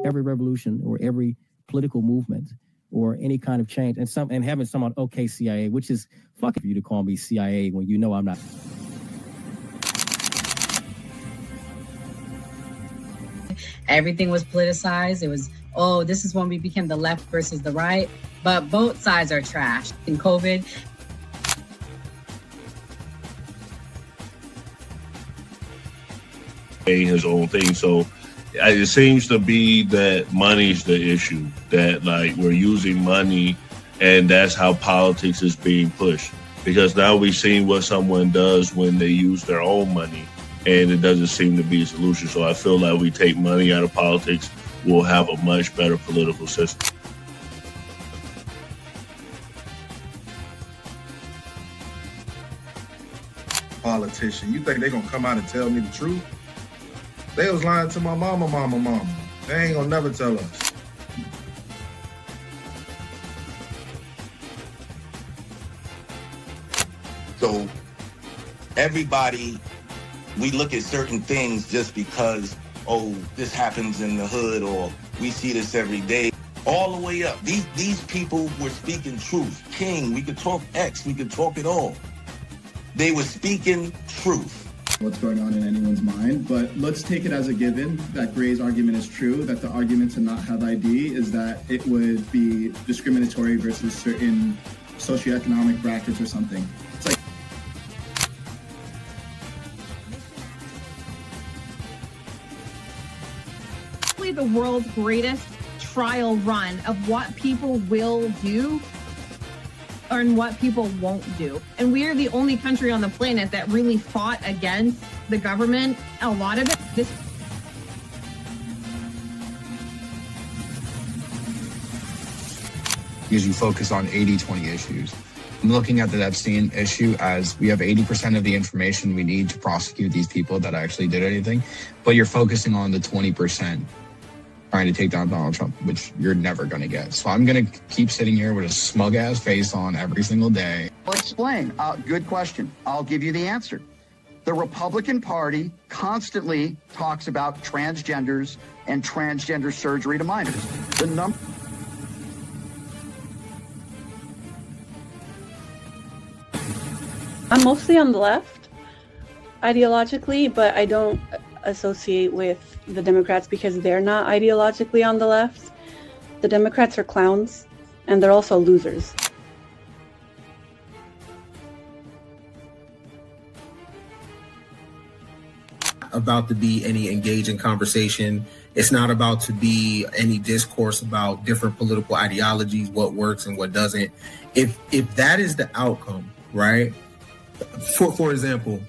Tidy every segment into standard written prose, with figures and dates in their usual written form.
every revolution or every political movement or any kind of change, and having someone, okay, CIA, which is fucking for you to call me CIA when you know I'm not. Everything was politicized. It was, oh, this is when we became the left versus the right. But both sides are trash. In COVID, his own thing. So it seems to be that money's the issue, that like we're using money and that's how politics is being pushed. Because now we've seen what someone does when they use their own money and it doesn't seem to be a solution. So I feel like we take money out of politics, we'll have a much better political system. Politician, you think they're gonna come out and tell me the truth? They was lying to my mama. They ain't gonna never tell us. So everybody, we look at certain things just because, oh, this happens in the hood or we see this every day. All the way up. These people were speaking truth. King, we could talk X, we could talk it all. They were speaking truth. What's going on in anyone's mind, but let's take it as a given that Gray's argument is true, that the argument to not have ID is that it would be discriminatory versus certain socioeconomic brackets or something. It's like the world's greatest trial run of what people will do and what people won't do. And we are the only country on the planet that really fought against the government. A lot of it, because you focus on 80-20 issues. I'm looking at the Epstein issue as we have 80% of the information we need to prosecute these people that actually did anything, but you're focusing on the 20% trying to take down Donald Trump, which you're never going to get. So I'm going to keep sitting here with a smug-ass face on every single day. I'll explain. Good question. I'll give you the answer. The Republican Party constantly talks about transgenders and transgender surgery to minors. I'm mostly on the left ideologically, but I don't associate with the Democrats because they're not ideologically on the left. The Democrats are clowns, and they're also losers. About to be any engaging conversation. It's not about to be any discourse about different political ideologies, what works and what doesn't. If that is the outcome, right? For example,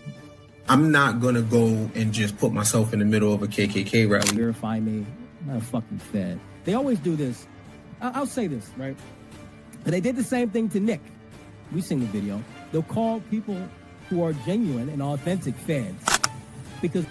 I'm not gonna go and just put myself in the middle of a KKK rally. Verify me. I'm not a fucking Fed. They always do this. I'll say this, right? But they did the same thing to Nick. We've seen the video. They'll call people who are genuine and authentic Feds because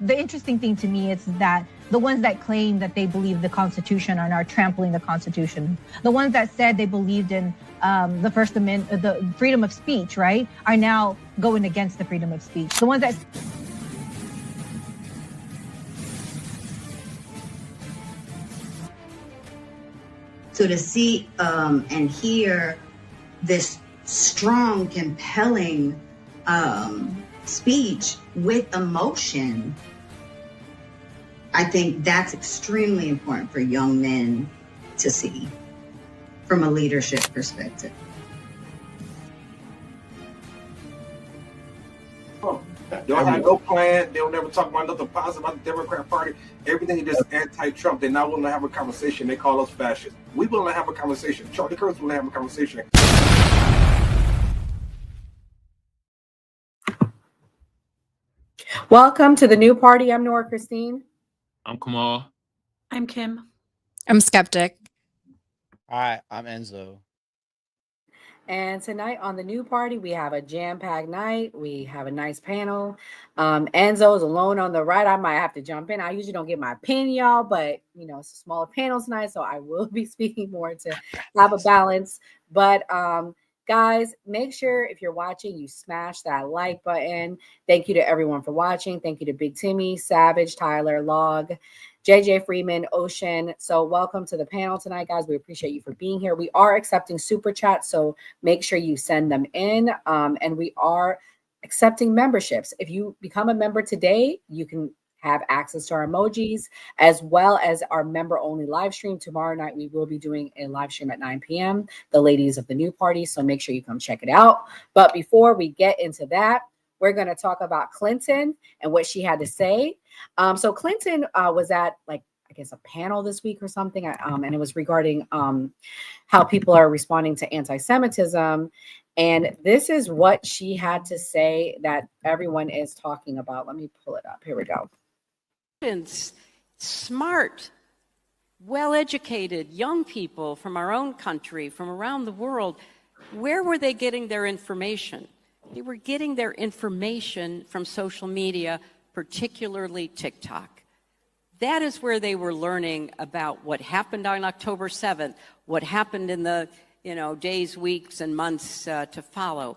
the interesting thing to me is that the ones that claim that they believe the Constitution are now trampling the Constitution. The ones that said they believed in the First Amendment, the freedom of speech, right, are now going against the freedom of speech. The ones that... So to see and hear this strong, compelling speech with emotion, I think that's extremely important for young men to see from a leadership perspective. They'll have no plan. They'll never talk about nothing positive about the Democrat Party. Everything is just anti-Trump. They're not willing to have a conversation. They call us fascists. We willing to have a conversation. Charlie Kirk's willing to have a conversation. Welcome to the new party. I'm Nora Christine. I'm Kamal. I'm Kim. I'm Skeptic. Hi, I'm Enzo. And tonight on the new party, we have a jam-packed night. We have a nice panel. Enzo is alone on the right. I might have to jump in. I usually don't get my pin, y'all, but you know, it's a smaller panel tonight, so I will be speaking more to have a balance. But Guys, make sure if you're watching, you smash that like button. Thank you to everyone for watching. Thank you to Big Timmy, Savage, Tyler, Log, JJ Freeman, Ocean. So welcome to the panel tonight, guys. We appreciate you for being here. We are accepting super chats, so make sure you send them in. And we are accepting memberships. If you become a member today, you can have access to our emojis as well as our member only live stream. Tomorrow night, we will be doing a live stream at 9 p.m. The ladies of the new party. So make sure you come check it out. But before we get into that, we're going to talk about Clinton and what she had to say. So Clinton was at I guess a panel this week or something. And it was regarding how people are responding to anti-Semitism. And this is what she had to say that everyone is talking about. Let me pull it up. Here we go. Smart, well-educated young people from our own country, from around the world, where were they getting their information? They were getting their information from social media, particularly TikTok. That is where they were learning about what happened on October 7th, what happened in the days, weeks, and months to follow.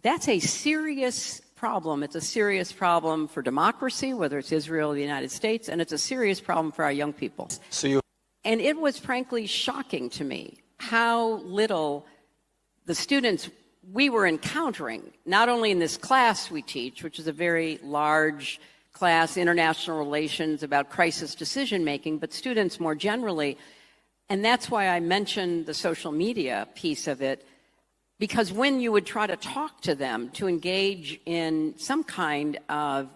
That's a serious problem. It's a serious problem for democracy, whether it's Israel or the United States, and it's a serious problem for our young people. And it was frankly shocking to me how little the students we were encountering, not only in this class we teach, which is a very large class, international relations about crisis decision making, but students more generally. And that's why I mentioned the social media piece of it, because when you would try to talk to them to engage in some kind of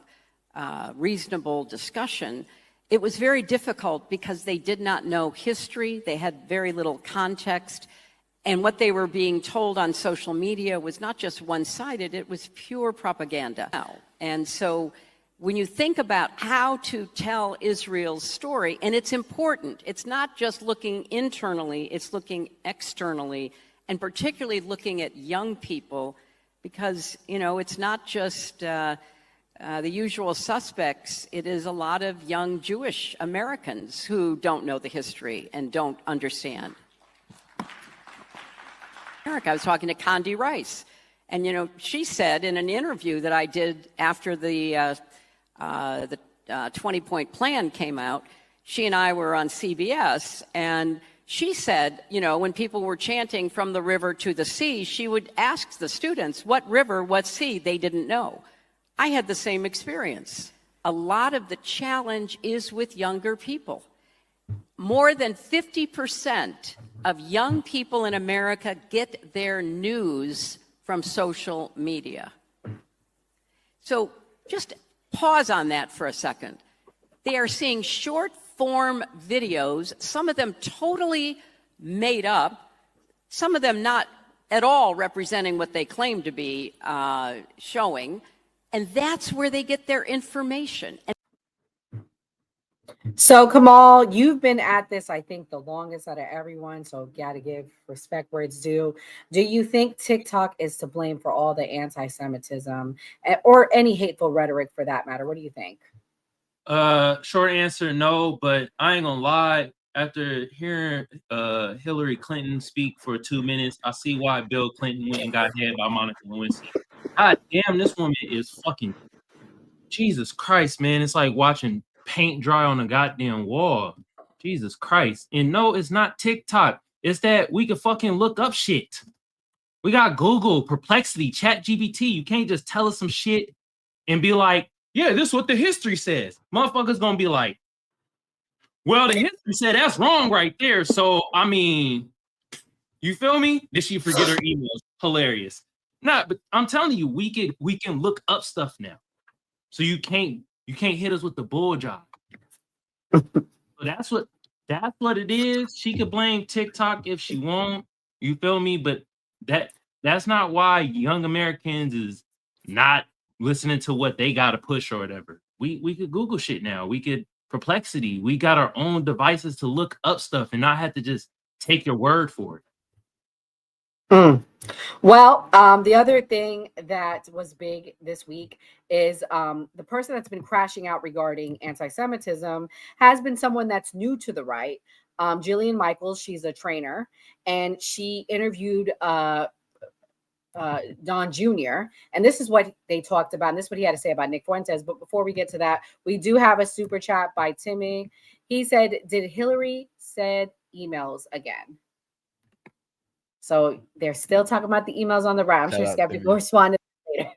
reasonable discussion, it was very difficult because they did not know history, they had very little context, and what they were being told on social media was not just one-sided, it was pure propaganda. And so when you think about how to tell Israel's story, and it's important, it's not just looking internally, it's looking externally, and particularly looking at young people, because, it's not just the usual suspects. It is a lot of young Jewish Americans who don't know the history and don't understand. I was talking to Condi Rice, and, she said in an interview that I did after the 20-point plan came out, she and I were on CBS, and she said, when people were chanting from the river to the sea, she would ask the students, what river, what sea? They didn't know. I had the same experience. A lot of the challenge is with younger people. More than 50% of young people in America get their news from social media. So just pause on that for a second. They are seeing short form videos, some of them totally made up, some of them not at all representing what they claim to be showing, and that's where they get their information. So Kamal, you've been at this, I think, the longest out of everyone, so gotta give respect where it's due. Do you think TikTok is to blame for all the anti-Semitism or any hateful rhetoric for that matter? What do you think? Short answer, no, but I ain't gonna lie. After hearing Hillary Clinton speak for 2 minutes, I see why Bill Clinton went and got head by Monica Lewinsky. God damn, this woman is fucking Jesus Christ, man. It's like watching paint dry on a goddamn wall. Jesus Christ. And no, it's not TikTok. It's that we can fucking look up shit. We got Google, Perplexity, ChatGPT. You can't just tell us some shit and be like, yeah, this is what the history says. Motherfuckers gonna be like, well, the history said that's wrong right there. So, I mean, you feel me? Did she forget her emails? Hilarious. Nah, but I'm telling you, we can look up stuff now. So you can't hit us with the bull job. So that's what it is. She could blame TikTok if she want. You feel me? But that's not why young Americans is not listening to what they got to push or whatever. We could Google shit now. We could Perplexity. We got our own devices to look up stuff and not have to just take your word for it. Well, the other thing that was big this week is the person that's been crashing out regarding anti-Semitism has been someone that's new to the right. Jillian Michaels, she's a trainer, and she interviewed Don Jr. And this is what they talked about. And this is what he had to say about Nick Fuentes. But before we get to that, we do have a super chat by Timmy. He said, did Hillary send emails again? So they're still talking about the emails on the right. I'm sure Skeptic will respond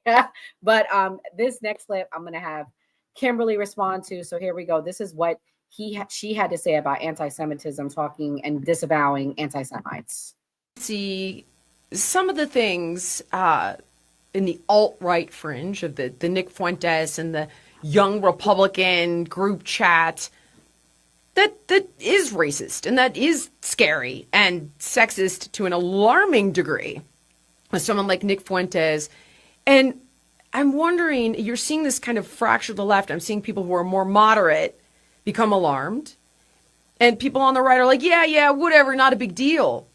later. But this next clip, I'm going to have Kimberly respond to. So here we go. This is what she had to say about anti-Semitism, talking and disavowing anti-Semites. See some of the things in the alt-right fringe of the Nick Fuentes and the Young Republican group chat that is racist and that is scary and sexist to an alarming degree with someone like Nick Fuentes. And I'm wondering, you're seeing this kind of fracture of the left. I'm seeing people who are more moderate become alarmed. And people on the right are like, yeah, whatever, not a big deal.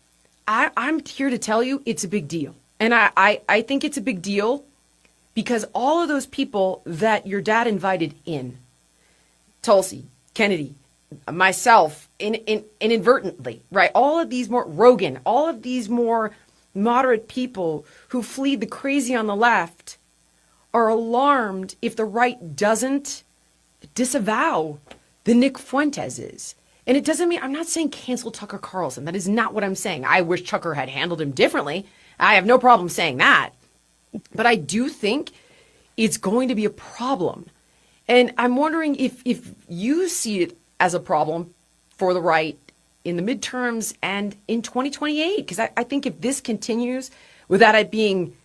I'm here to tell you it's a big deal. And I think it's a big deal because all of those people that your dad invited in, Tulsi, Kennedy, myself, inadvertently, right? All of these more, Rogan, all of these more moderate people who flee the crazy on the left are alarmed if the right doesn't disavow the Nick Fuenteses. And it doesn't mean, I'm not saying cancel Tucker Carlson. That is not what I'm saying. I wish Tucker had handled him differently. I have no problem saying that. But I do think it's going to be a problem. And I'm wondering if you see it as a problem for the right in the midterms and in 2028. Because I think if this continues without it being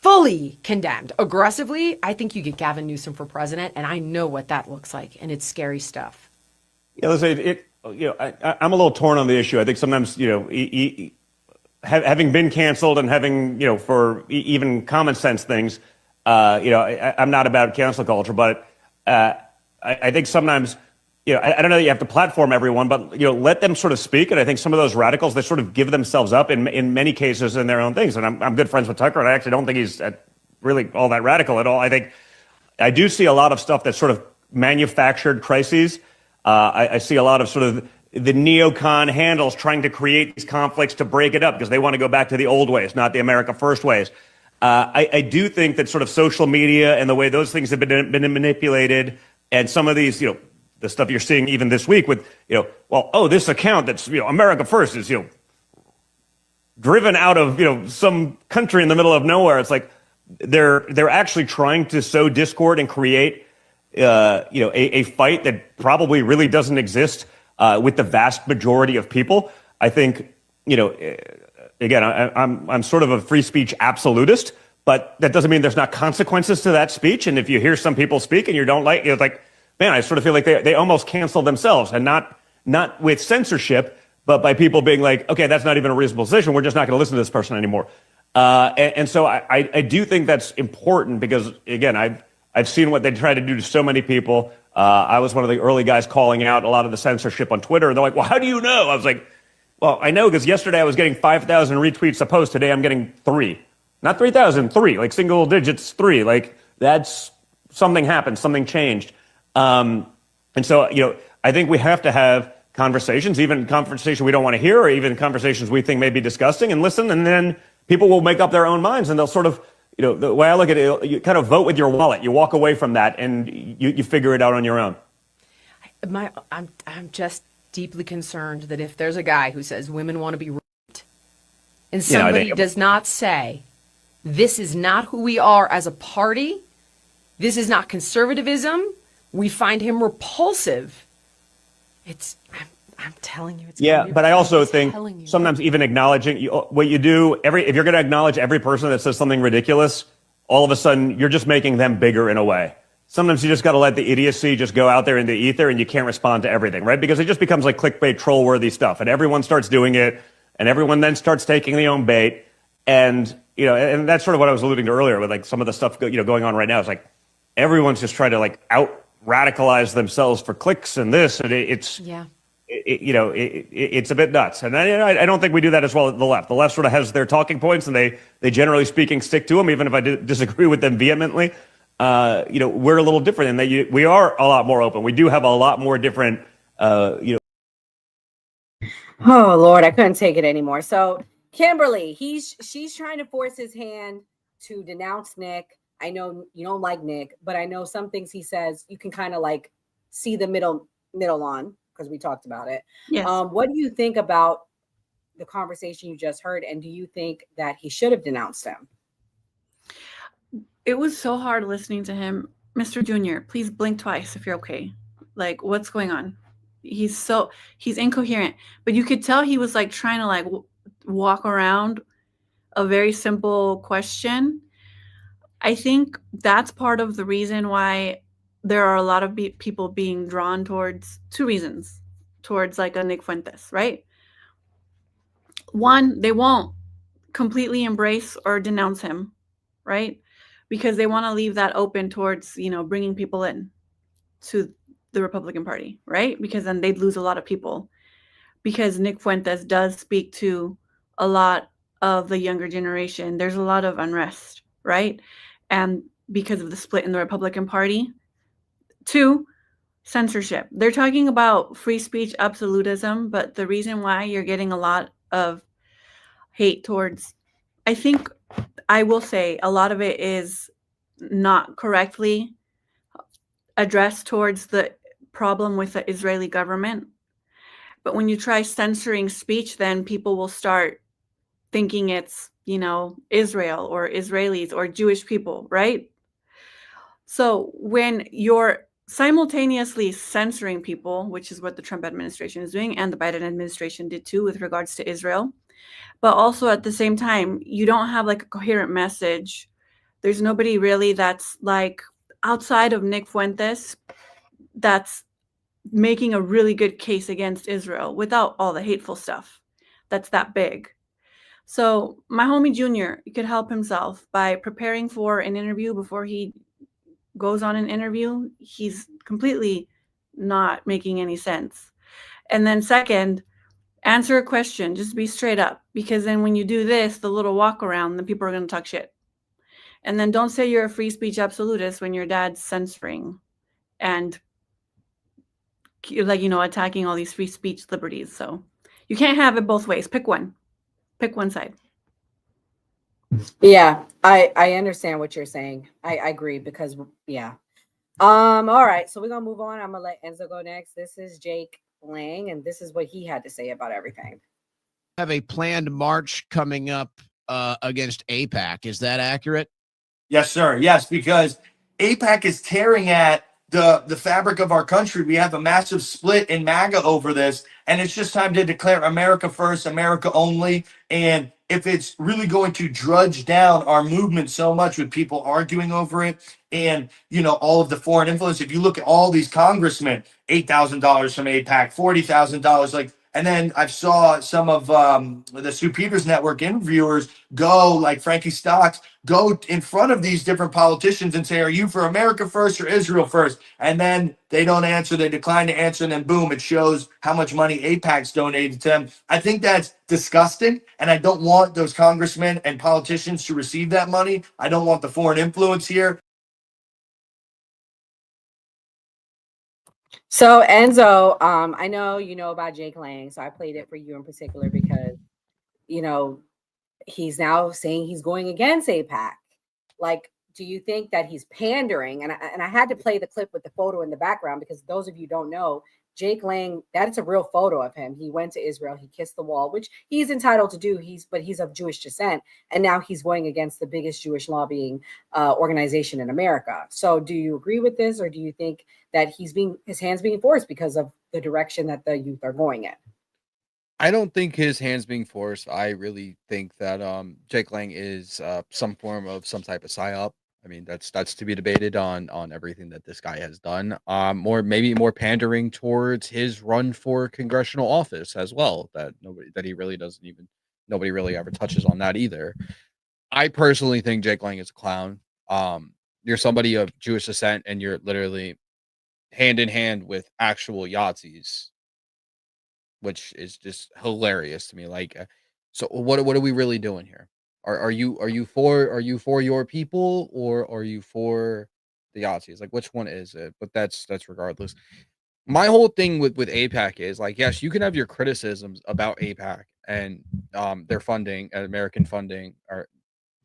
fully condemned aggressively, I think you get Gavin Newsom for president. And I know what that looks like. And it's scary stuff. Yeah, listen, I'm a little torn on the issue. I think sometimes, having been canceled and having, for even common sense things, I'm not about cancel culture, but I think sometimes, I don't know that you have to platform everyone, but, let them sort of speak. And I think some of those radicals, they sort of give themselves up in many cases in their own things. And I'm good friends with Tucker, and I actually don't think he's really all that radical at all. I do see a lot of stuff that's sort of manufactured crises. I see a lot of sort of the neocon handles trying to create these conflicts to break it up because they want to go back to the old ways, not the America First ways. I do think that sort of social media and the way those things have been manipulated, and some of these, the stuff you're seeing even this week with, this account that's, America First is, driven out of, some country in the middle of nowhere. It's like they're actually trying to sow discord and create a fight that probably really doesn't exist with the vast majority of people. I think, again, I'm sort of a free speech absolutist, but that doesn't mean there's not consequences to that speech. And if you hear some people speak and you don't like, it's like, man, I sort of feel like they almost cancel themselves, and not with censorship, but by people being like, okay, that's not even a reasonable position. We're just not going to listen to this person anymore. And so I do think that's important because, again, I've seen what they try to do to so many people. I was one of the early guys calling out a lot of the censorship on Twitter. And they're like, well, how do you know? I was like, well, I know because yesterday I was getting 5,000 retweets a post. Today I'm getting 3. Not 3,000, 3, like single digits, 3. Like that's something happened, something changed. And so, I think we have to have conversations, even conversation we don't want to hear, or even conversations we think may be disgusting, and listen. And then people will make up their own minds, and they'll sort of, the way I look at it, you kind of vote with your wallet. You walk away from that and you figure it out on your own. I'm just deeply concerned that if there's a guy who says women want to be raped and somebody does not say, this is not who we are as a party, this is not conservatism, we find him repulsive. I'm telling you, it's but I also think sometimes even acknowledging what you do, if you're going to acknowledge every person that says something ridiculous, all of a sudden you're just making them bigger in a way. Sometimes you just got to let the idiocy just go out there in the ether, and you can't respond to everything, right? Because it just becomes like clickbait, troll-worthy stuff, and everyone starts doing it, and everyone then starts taking their own bait, and and that's sort of what I was alluding to earlier with like some of the stuff going on right now. It's like everyone's just trying to like out radicalize themselves for clicks and this, and it's a bit nuts. And I don't think we do that as well at the left. The left sort of has their talking points, and they generally speaking stick to them, even if I disagree with them vehemently. We're a little different in that we are a lot more open. We do have a lot more different, Oh, Lord, I couldn't take it anymore. So Kimberly, she's trying to force his hand to denounce Nick. I know you don't like Nick, but I know some things he says you can kind of like see the middle on, because we talked about it. Yes. What do you think about the conversation you just heard, and do you think that he should have denounced him? It was so hard listening to him. Mr. Junior, please blink twice if you're okay. Like, what's going on? He's incoherent, but you could tell he was like trying to like walk around a very simple question. I think that's part of the reason why there are a lot of people being drawn towards two reasons towards like a Nick Fuentes, right? One, they won't completely embrace or denounce him, right? Because they want to leave that open towards, bringing people in to the Republican Party, right? Because then they'd lose a lot of people. Because Nick Fuentes does speak to a lot of the younger generation. There's a lot of unrest, right? And because of the split in the Republican Party. Two, censorship. They're talking about free speech absolutism, but the reason why you're getting a lot of hate towards, I think, I will say a lot of it is not correctly addressed towards the problem with the Israeli government. But when you try censoring speech, then people will start thinking it's, Israel or Israelis or Jewish people, right? So when you're simultaneously censoring people, which is what the Trump administration is doing, and the Biden administration did too with regards to Israel, but also at the same time, you don't have like a coherent message. There's nobody really that's like outside of Nick Fuentes that's making a really good case against Israel without all the hateful stuff that's that big. So my homie Junior, he could help himself by preparing for an interview before he goes on an interview. He's completely not making any sense. And then second, answer a question. Just be straight up. Because then when you do this, the little walk around, then people are going to talk shit. And then don't say you're a free speech absolutist when your dad's censoring and attacking all these free speech liberties. So you can't have it both ways. Pick one. Pick one side. Yeah, I understand what you're saying. I agree because yeah. All right, so we're gonna move on. I'm gonna let Enzo go next. This is Jake Lang, and this is what he had to say about everything. Have a planned march coming up against AIPAC. Is that accurate? Yes, sir. Yes, because AIPAC is tearing at the fabric of our country. We have a massive split in MAGA over this, and it's just time to declare America first, America only. And if it's really going to drudge down our movement so much with people arguing over it and, all of the foreign influence, if you look at all these congressmen, $8,000 from AIPAC, $40,000, and then I saw some of the Sue Peters Network interviewers go, like Frankie Stocks, go in front of these different politicians and say, are you for America first or Israel first? And then they don't answer, they decline to answer, and then boom, it shows how much money AIPAC's donated to them. I think that's disgusting, and I don't want those congressmen and politicians to receive that money. I don't want the foreign influence here. So Enzo, I know you know about Jake Lang, so I played it for you in particular because, he's now saying he's going against AIPAC. Like, do you think that he's pandering? And I had to play the clip with the photo in the background because those of you don't know, Jake Lang, that's a real photo of him. He went to Israel, he kissed the wall, which he's entitled to do. But he's of Jewish descent, and now he's going against the biggest Jewish lobbying organization in America. So, do you agree with this, or do you think that his hands being forced because of the direction that the youth are going in? I don't think his hands being forced. I really think that Jake Lang is some type of psyop. I mean, that's to be debated on everything that this guy has done. Maybe more pandering towards his run for congressional office as well. Nobody really ever touches on that either. I personally think Jake Lang is a clown. You're somebody of Jewish descent, and you're literally hand in hand with actual Yazidis, which is just hilarious to me. So what are we really doing here? Are you for your people, or are you for the Yazidis? Like, which one is it? But that's regardless. My whole thing with AIPAC is yes, you can have your criticisms about AIPAC and their funding, American funding, or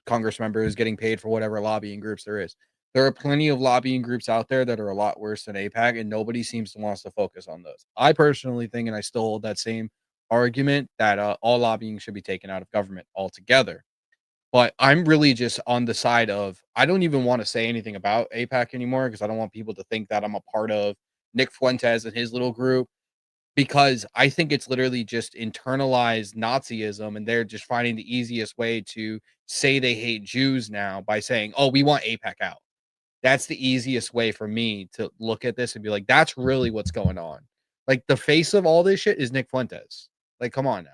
Congress members getting paid for whatever lobbying groups there is. There are plenty of lobbying groups out there that are a lot worse than AIPAC, and nobody seems to want to focus on those. I personally think, and I still hold that same argument, that all lobbying should be taken out of government altogether. But I'm really just on the side of, I don't even want to say anything about AIPAC anymore, because I don't want people to think that I'm a part of Nick Fuentes and his little group, because I think it's literally just internalized Nazism, and they're just finding the easiest way to say they hate Jews now by saying, oh, we want AIPAC out. That's the easiest way for me to look at this and be like, that's really what's going on. Like, the face of all this shit is Nick Fuentes. Like, come on now.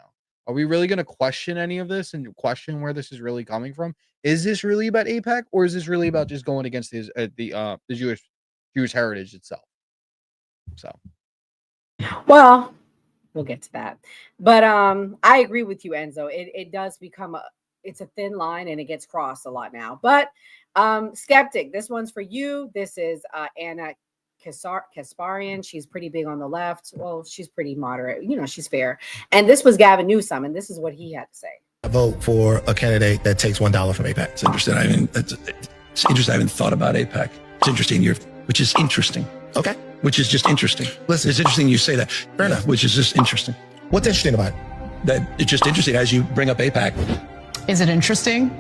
Are we really going to question any of this and question where this is really coming from? Is this really about AIPAC, or is this really about just going against the Jewish heritage itself? So, Well, we'll get to that. But I agree with you, Enzo. It does become it's a thin line, and it gets crossed a lot now. But Skeptic, this one's for you. This is Anna Kasparian. She's pretty big on the left. Well, she's pretty moderate. You know, she's fair. And this was Gavin Newsom, and this is what he had to say. I vote for a candidate that takes $1 from AIPAC. It's interesting. It's interesting. I haven't thought about AIPAC. It's interesting. Which is interesting. Okay. Which is just interesting. Listen, it's interesting you say that. Fair enough. Which is just interesting. What's interesting about it? That it's just interesting as you bring up AIPAC. Is it interesting?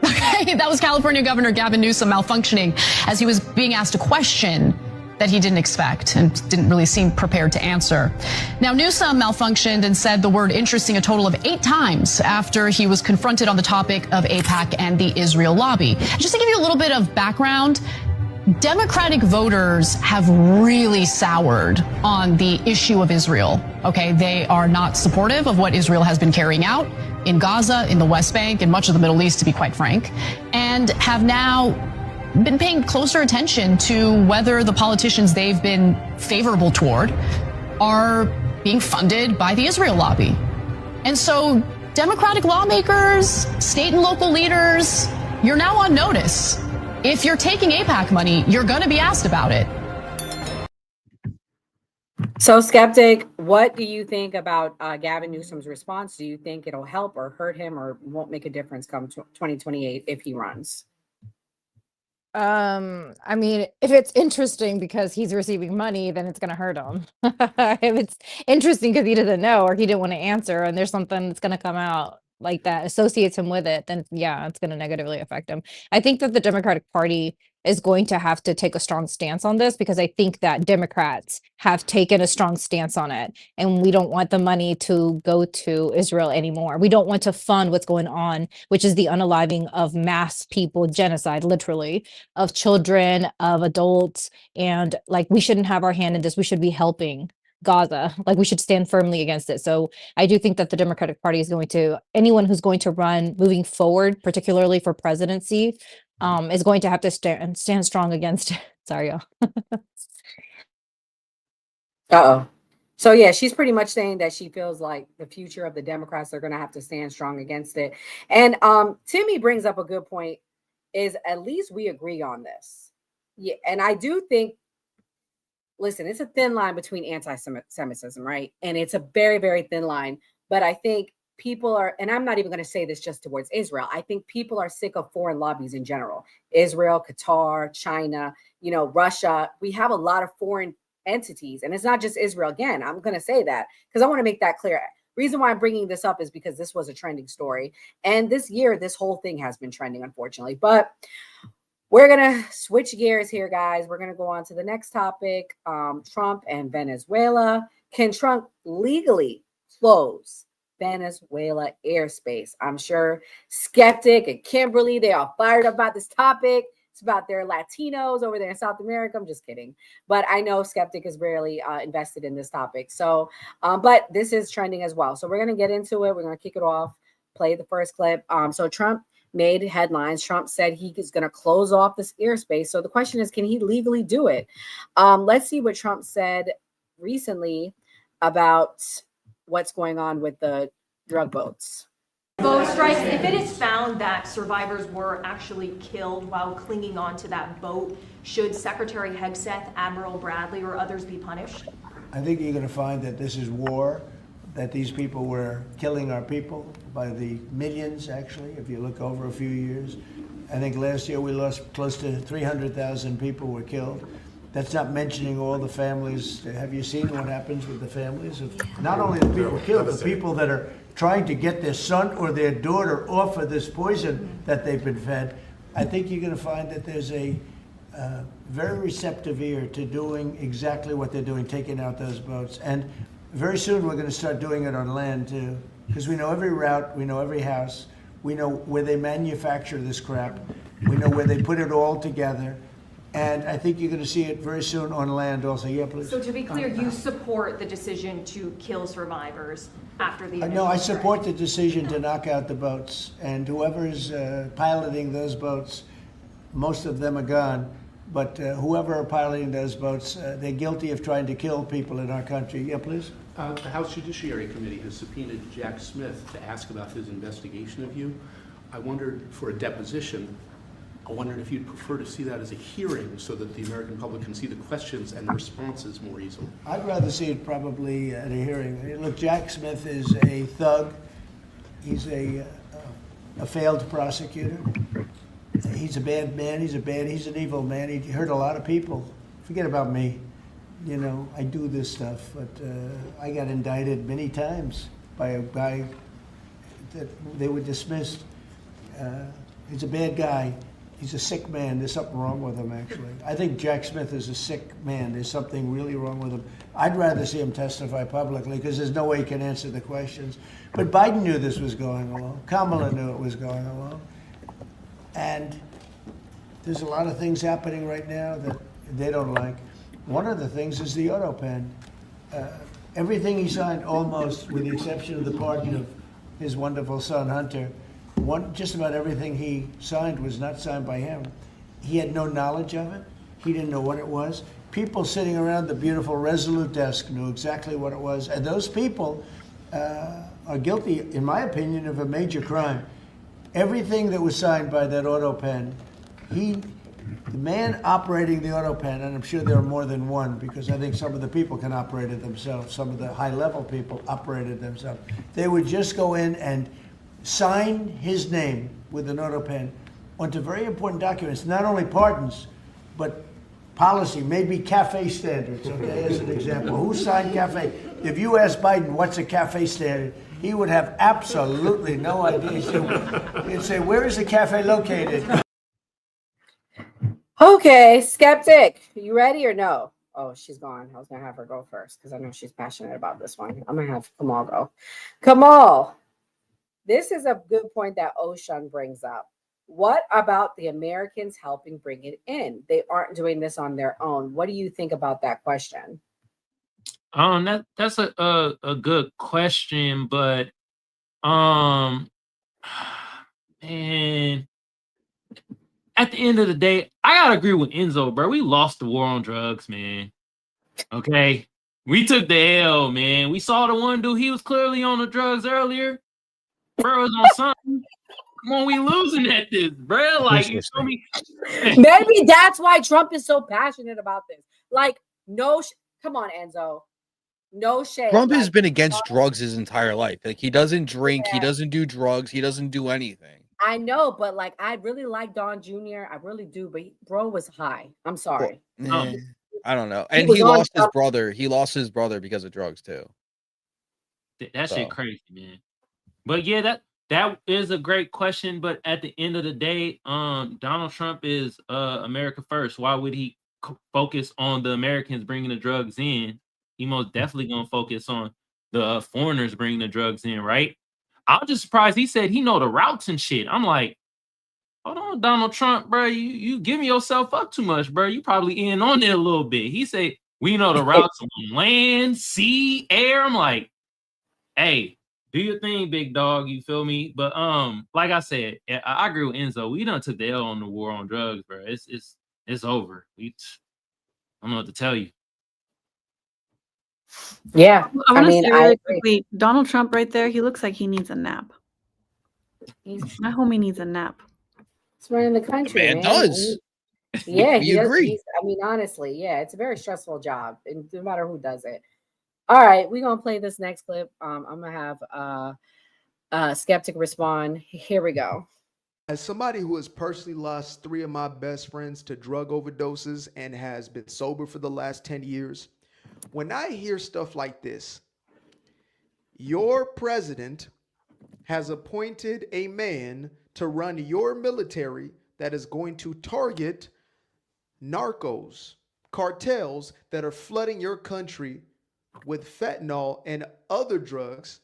Okay, that was California Governor Gavin Newsom malfunctioning as he was being asked a question that he didn't expect and didn't really seem prepared to answer. Now, Newsom malfunctioned and said the word interesting a total of 8 times after he was confronted on the topic of AIPAC and the Israel lobby. Just to give you a little bit of background, Democratic voters have really soured on the issue of Israel. Okay, they are not supportive of what Israel has been carrying out in Gaza, in the West Bank, and much of the Middle East, to be quite frank, and have now been paying closer attention to whether the politicians they've been favorable toward are being funded by the Israel lobby. And so Democratic lawmakers, state and local leaders, you're now on notice. If you're taking AIPAC money, you're going to be asked about it. So, Skeptic, what do you think about Gavin Newsom's response? Do you think it'll help or hurt him, or won't make a difference come 2028 if he runs? I mean, if it's interesting because he's receiving money, then it's going to hurt him. If it's interesting because he doesn't know or he didn't want to answer, and there's something that's going to come out like that associates him with it, then yeah, it's going to negatively affect him. I think that the Democratic Party is going to have to take a strong stance on this, because I think that Democrats have taken a strong stance on it, and we don't want the money to go to Israel anymore. We don't want to fund what's going on, which is the unaliving of mass people, genocide, literally, of children, of adults, and like, we shouldn't have our hand in this. We should be helping Gaza. Like, we should stand firmly against it. So I do think that the Democratic Party is going to, anyone who's going to run moving forward, particularly for presidency, is going to have to stand strong against it. Sorry, y'all. Uh-oh. So yeah, she's pretty much saying that she feels like the future of the Democrats are going to have to stand strong against it. And Timmy brings up a good point, is at least we agree on this. Yeah, and I do think, listen, it's a thin line between anti-Semitism, right? And it's a very, very thin line. But I think people are, and I'm not even going to say this just towards Israel, I think people are sick of foreign lobbies in general. Israel, Qatar, China, Russia. We have a lot of foreign entities, and it's not just Israel. Again, I'm going to say that because I want to make that clear. Reason why I'm bringing this up is because this was a trending story. And this year, this whole thing has been trending, unfortunately. But we're going to switch gears here, guys. We're going to go on to the next topic, Trump and Venezuela. Can Trump legally close Venezuela airspace? I'm sure Skeptic and Kimberly, they are fired up about this topic. It's about their Latinos over there in South America. I'm just kidding. But I know Skeptic is rarely invested in this topic. So, but this is trending as well. So we're going to get into it. We're going to kick it off, play the first clip. So Trump made headlines. Trump said he is going to close off this airspace. So the question is, can he legally do it? Let's see what Trump said recently about what's going on with the drug boats. Boat strikes, if it is found that survivors were actually killed while clinging onto that boat, should Secretary Hegseth, Admiral Bradley, or others be punished? I think you're going to find that this is war. that these people were killing our people by the millions, actually, if you look over a few years. I think last year we lost close to 300,000 people were killed. That's not mentioning all the families. Have you seen what happens with the families of not only the people killed, the people that are trying to get their son or their daughter off of this poison that they've been fed? I think you're going to find that there's a very receptive ear to doing exactly what they're doing, taking out those boats. And very soon we're going to start doing it on land too, because we know every route, we know every house, we know where they manufacture this crap, we know where they put it all together. And I think you're going to see it very soon on land also. Yeah, please. So to be clear, you support the decision to kill survivors after the initial No, I strike? support the decision to knock out the boats. And whoever's piloting those boats, most of them are gone. But whoever are piloting those boats, they're guilty of trying to kill people in our country. Yeah, please. The House Judiciary Committee has subpoenaed Jack Smith to ask about his investigation of you. I wondered, for a deposition, I wondered if you'd prefer to see that as a hearing so that the American public can see the questions and the responses more easily. I'd rather see it probably at a hearing. Look, Jack Smith is a thug. He's a failed prosecutor. He's a bad man. He's an evil man. He hurt a lot of people. Forget about me. You know, I do this stuff, but I got indicted many times by a guy that they were dismissed. He's a bad guy. He's a sick man. There's something wrong with him, actually. I think Jack Smith is a sick man. There's something really wrong with him. I'd rather see him testify publicly because there's no way he can answer the questions. But Biden knew this was going along. Kamala knew it was going along. And there's a lot of things happening right now that they don't like. One of the things is the auto pen. Everything he signed, almost, with the exception of the pardon of his wonderful son, Hunter, just about everything he signed was not signed by him. He had no knowledge of it. He didn't know what it was. People sitting around the beautiful Resolute desk knew exactly what it was. And those people are guilty, in my opinion, of a major crime. Everything that was signed by that auto pen, the man operating the auto pen, and I'm sure there are more than one because I think some of the people can operate it themselves, some of the high-level people operated themselves. They would just go in and sign his name with an auto pen onto very important documents, not only pardons, but policy, maybe CAFE standards, okay, as an example. Who signed CAFE? If you ask Biden what's a CAFE standard, he would have absolutely no idea. He'd say, where is the CAFE located? Okay, skeptic, you ready or no? Oh, she's gone. I was going to have her go first because I know she's passionate about this one. I'm going to have Kamal go. Kamal, this is a good point that Ocean brings up. What about the Americans helping bring it in? They aren't doing this on their own. What do you think about that question? That's a good question, but man, at the end of the day, I gotta agree with Enzo, bro. We lost the war on drugs, man. Okay, we took the L, man. We saw the one dude; he was clearly on the drugs earlier. Bro was on something. Come on, we losing at this, bro. Like, you feel me? Maybe that's why Trump is so passionate about this. Like, come on, Enzo. No shade. Trump has been against drugs his entire life. Like, he doesn't drink, he doesn't do drugs, he doesn't do anything. I know, but like, I really like Don Jr. I really do, but bro was high. I'm sorry. I don't know. And he lost his brother. He lost his brother because of drugs too. That shit crazy, man. But yeah, that is a great question. But at the end of the day, Donald Trump is America first. Why would he focus on the Americans bringing the drugs in? He most definitely gonna focus on the foreigners bringing the drugs in, right? I was just surprised he said he know the routes and shit. I'm like, hold on, Donald Trump, bro, you giving yourself up too much, bro. You probably in on it a little bit. He said we know the routes on land, sea, air. I'm like, hey, do your thing, big dog. You feel me? But like I said, I agree with Enzo. We done took the L on the war on drugs, bro. It's over. I don't know what to tell you. Yeah, I want to say really quickly, Donald Trump right there, he looks like he needs a nap. My homie needs a nap. He's running the country, Man does. Yeah, We he does. agree. I mean, honestly, yeah, it's a very stressful job, and no matter who does it. All right, we're gonna play this next clip. I'm gonna have Skeptic respond. Here we go. As somebody who has personally lost 3 of my best friends to drug overdoses and has been sober for the last 10 years, when I hear stuff like this, your president has appointed a man to run your military that is going to target narcos, cartels that are flooding your country with fentanyl and other drugs.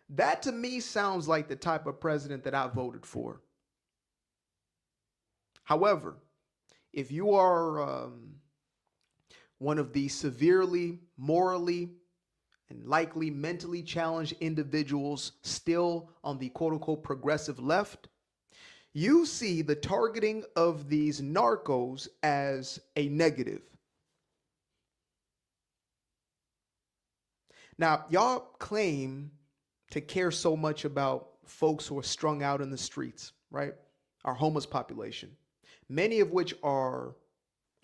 That to me sounds like the type of president that I voted for. However, if you are one of the severely, morally, and likely mentally challenged individuals still on the quote-unquote progressive left, you see the targeting of these narcos as a negative. Now, y'all claim to care so much about folks who are strung out in the streets, right? Our homeless population, many of which are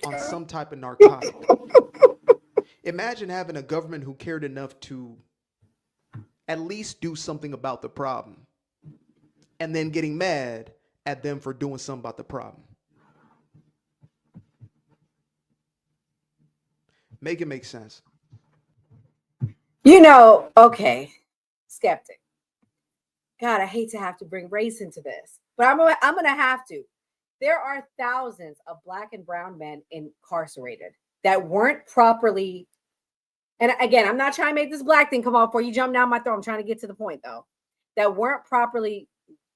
on some type of narcotic. Imagine having a government who cared enough to at least do something about the problem and then getting mad at them for doing something about the problem. Make it make sense. You know, okay, Skeptic. God, I hate to have to bring race into this, but I'm gonna have to. There are thousands of Black and brown men incarcerated that weren't properly. And again, I'm not trying to make this Black thing come off before you jump down my throat. I'm trying to get to the point though. That weren't properly,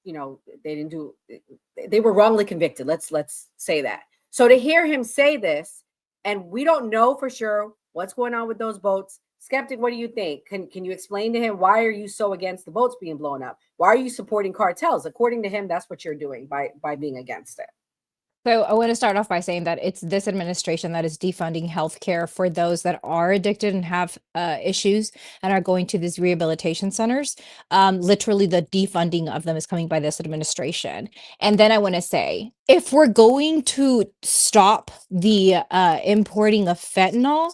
you know, they were wrongly convicted. Let's say that. So to hear him say this, and we don't know for sure what's going on with those boats. Skeptic, what do you think? Can you explain to him, why are you so against the boats being blown up? Why are you supporting cartels? According to him, that's what you're doing by being against it. So I want to start off by saying that it's this administration that is defunding healthcare for those that are addicted and have issues and are going to these rehabilitation centers. Literally, the defunding of them is coming by this administration. And then I want to say, if we're going to stop the importing of fentanyl,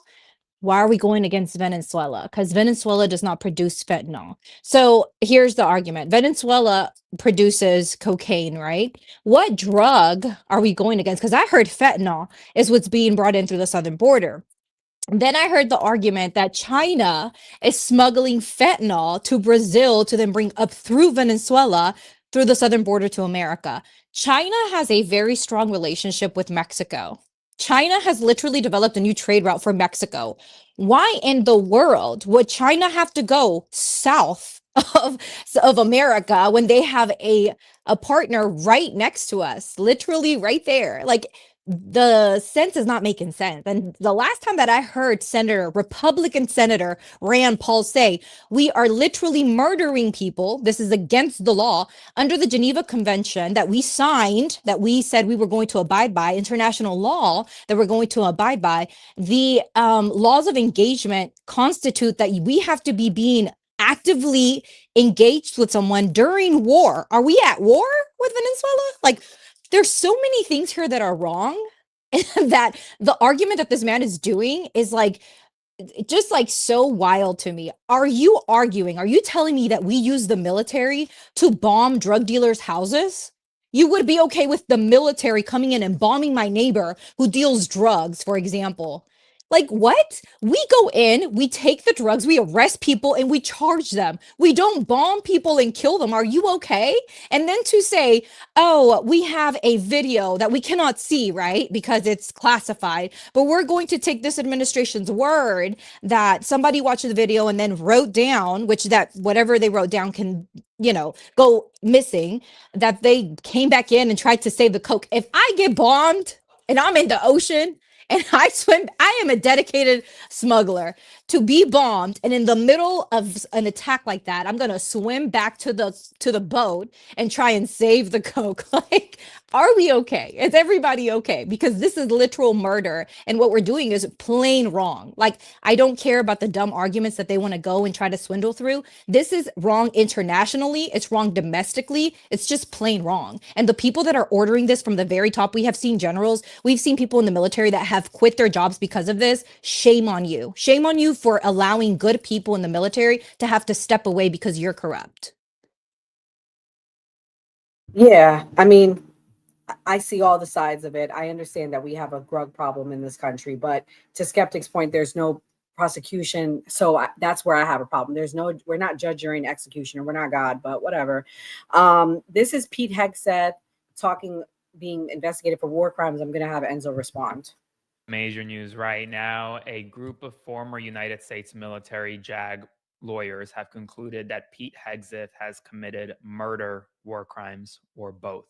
why are we going against Venezuela? Because Venezuela does not produce fentanyl. So here's the argument. Venezuela produces cocaine, right? What drug are we going against? Because I heard fentanyl is what's being brought in through the southern border. Then I heard the argument that China is smuggling fentanyl to Brazil to then bring up through Venezuela through the southern border to America. China has a very strong relationship with Mexico. China has literally developed a new trade route for Mexico. Why in the world would China have to go south of America when they have a partner right next to us, literally right there? Like, the sense is not making sense. And the last time that I heard Republican Senator Rand Paul say, we are literally murdering people, this is against the law, under the Geneva Convention that we signed, that we said we were going to abide by, international law that we're going to abide by, the laws of engagement constitute that we have to be being actively engaged with someone during war. Are we at war with Venezuela? Like, there's so many things here that are wrong, and that the argument that this man is doing is like, just like so wild to me. Are you telling me that we use the military to bomb drug dealers' houses? You would be okay with the military coming in and bombing my neighbor who deals drugs, for example? Like, what? We go in, we take the drugs, we arrest people, and we charge them. We don't bomb people and kill them. Are you okay? And then to say, oh, we have a video that we cannot see, right? Because it's classified, but we're going to take this administration's word that somebody watched the video and then wrote down, which that whatever they wrote down can, go missing, that they came back in and tried to save the Coke. If I get bombed and I'm in the ocean, and I swim, I am a dedicated smuggler. to be bombed, and in the middle of an attack like that, I'm gonna swim back to the boat and try and save the Coke. Like, are we okay? Is everybody okay? Because this is literal murder, and what we're doing is plain wrong. Like, I don't care about the dumb arguments that they want to go and try to swindle through. This is wrong internationally. It's wrong domestically. It's just plain wrong. And the people that are ordering this from the very top, we have seen generals, we've seen people in the military that have quit their jobs because of this. Shame on you. Shame on you for allowing good people in the military to have to step away because you're corrupt. Yeah, I mean, I see all the sides of it. I understand that we have a drug problem in this country, but to Skeptic's point, there's no prosecution. So that's where I have a problem. We're not judge, jury, and executioner. We're not God, but whatever. This is Pete Hegseth being investigated for war crimes. I'm going to have Enzo respond. Major news right now. A group of former United States military JAG lawyers have concluded that Pete Hegseth has committed murder, war crimes, or both.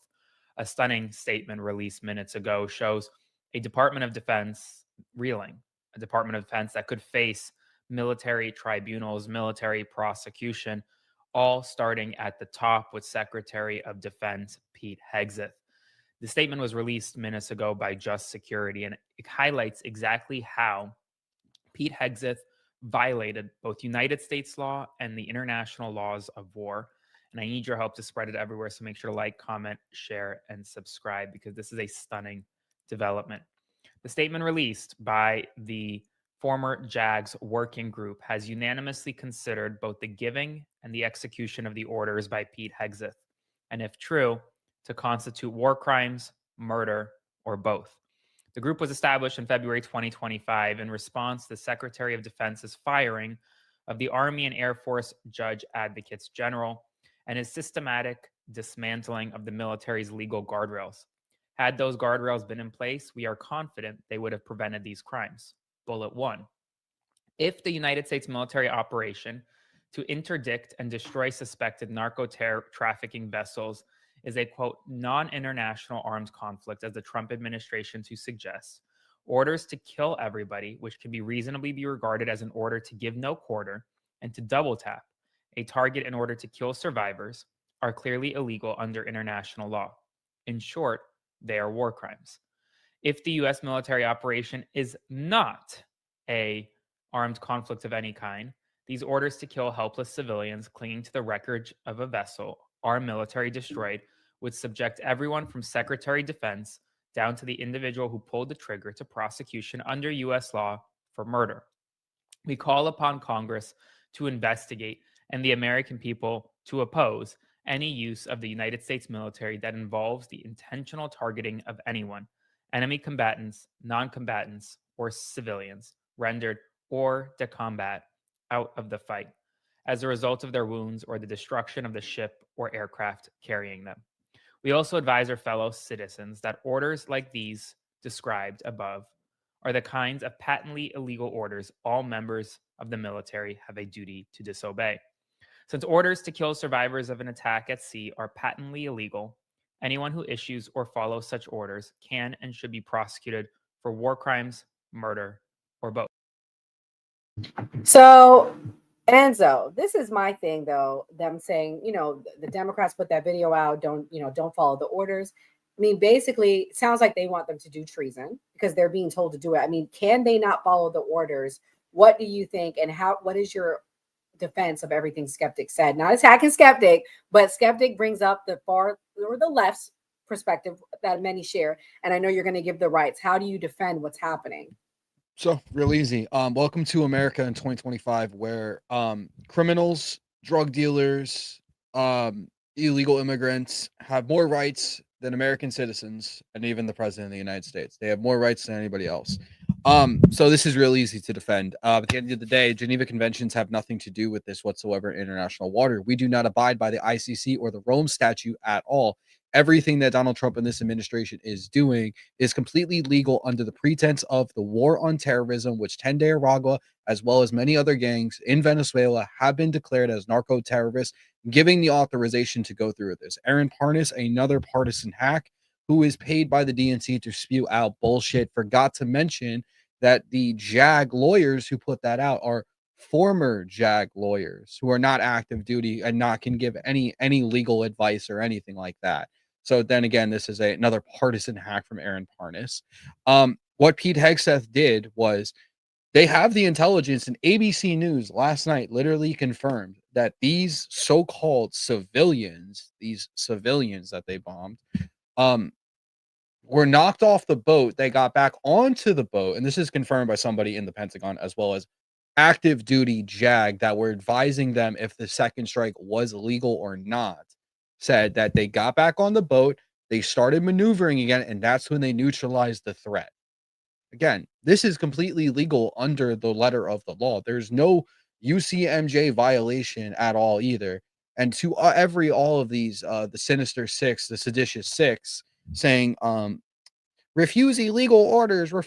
A stunning statement released minutes ago shows a Department of Defense reeling, a Department of Defense that could face military tribunals, military prosecution, all starting at the top with Secretary of Defense Pete Hegseth. The statement was released minutes ago by Just Security, and it highlights exactly how Pete Hegseth violated both United States law and the international laws of war. And I need your help to spread it everywhere. So make sure to like, comment, share, and subscribe, because this is a stunning development. The statement released by the former JAGS working group has unanimously considered both the giving and the execution of the orders by Pete Hegseth, and if true, to constitute war crimes, murder, or both. The group was established in February 2025 in response to the Secretary of Defense's firing of the Army and Air Force Judge Advocates General and his systematic dismantling of the military's legal guardrails. Had those guardrails been in place, we are confident they would have prevented these crimes. Bullet 1. If the United States military operation to interdict and destroy suspected narco-trafficking vessels is a, quote, non-international armed conflict, as the Trump administration suggests, orders to kill everybody, which can be reasonably be regarded as an order to give no quarter and to double tap a target in order to kill survivors, are clearly illegal under international law. In short, they are war crimes. If the U.S. military operation is not a armed conflict of any kind, these orders to kill helpless civilians clinging to the wreckage of a vessel, our military destroyed, would subject everyone from Secretary of Defense down to the individual who pulled the trigger to prosecution under U.S. law for murder. We call upon Congress to investigate and the American people to oppose any use of the United States military that involves the intentional targeting of anyone, enemy combatants, non-combatants, or civilians, rendered hors de combat, out of the fight, as a result of their wounds or the destruction of the ship or aircraft carrying them. We also advise our fellow citizens that orders like these described above are the kinds of patently illegal orders all members of the military have a duty to disobey. Since orders to kill survivors of an attack at sea are patently illegal, anyone who issues or follows such orders can and should be prosecuted for war crimes, murder, or both. So, Enzo, this is my thing though, them saying, the Democrats put that video out, don't follow the orders. I mean, basically, it sounds like they want them to do treason because they're being told to do it. I mean, can they not follow the orders? What do you think? And what is your defense of everything Skeptic said? Not attacking Skeptic, but Skeptic brings up the far or the left's perspective that many share. And I know you're going to give the rights. How do you defend what's happening? So real easy. Welcome to America in 2025, where criminals, drug dealers, illegal immigrants have more rights than American citizens and even the president of the United States. They have more rights than anybody else. So this is real easy to defend. At the end of the day, Geneva Conventions have nothing to do with this whatsoever in international water. We do not abide by the ICC or the Rome Statute at all. Everything that Donald Trump and this administration is doing is completely legal under the pretense of the war on terrorism, which Tende Aragua, as well as many other gangs in Venezuela, have been declared as narco-terrorists, giving the authorization to go through with this. Aaron Parnas, another partisan hack who is paid by the DNC to spew out bullshit, forgot to mention that the JAG lawyers who put that out are former JAG lawyers who are not active duty and not can give any legal advice or anything like that. So then again, this is another partisan hack from Aaron Parnas. What Pete Hegseth did was they have the intelligence, and ABC News last night literally confirmed that these so-called civilians, that they bombed, were knocked off the boat. They got back onto the boat, and this is confirmed by somebody in the Pentagon, as well as active duty JAG that were advising them if the second strike was legal or not, said that they got back on the boat, they started maneuvering again, and that's when they neutralized the threat. Again, this is completely legal under the letter of the law. There's no UCMJ violation at all either. And to all of these, the Sinister Six, the Seditious Six, saying, refuse illegal orders. There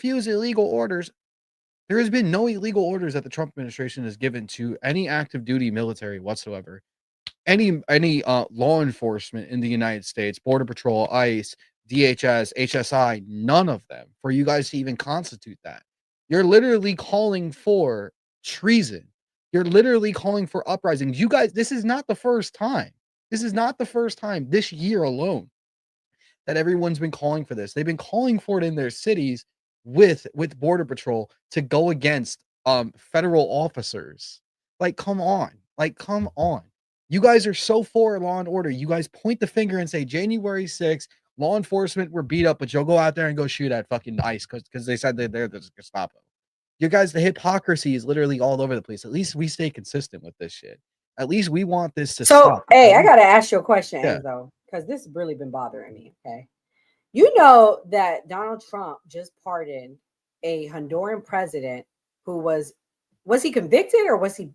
has been no illegal orders that the Trump administration has given to any active duty military whatsoever. Any law enforcement in the United States, Border Patrol, ICE, DHS, HSI, none of them, for you guys to even constitute that. You're literally calling for treason. You're literally calling for uprisings. You guys, this is not the first time. This is not the first time this year alone that everyone's been calling for this. They've been calling for it in their cities with Border Patrol to go against federal officers. Like, come on. You guys are so for law and order. You guys point the finger and say January 6th, law enforcement were beat up, but you'll go out there and go shoot at fucking ICE because they said they're the Gestapo. You guys, the hypocrisy is literally all over the place. At least we stay consistent with this shit. At least we want this to stop. Hey, I gotta ask you a question, Enzo, because this has really been bothering me. Okay, you know that Donald Trump just pardoned a Honduran president who was he convicted or was he?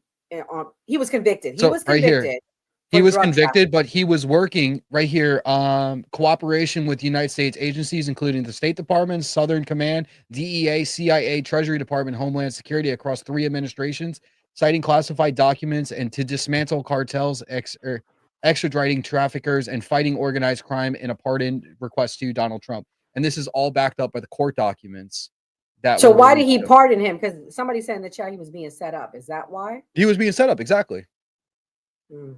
He was convicted. He was convicted. Right he was convicted, but he was working right here. Cooperation with United States agencies, including the State Department, Southern Command, DEA, CIA, Treasury Department, Homeland Security across 3 administrations, citing classified documents and to dismantle cartels, extraditing traffickers, and fighting organized crime in a pardon request to Donald Trump. And this is all backed up by the court documents. So why did he pardon him? Because somebody said in the chat he was being set up. Is that why? He was being set up, exactly.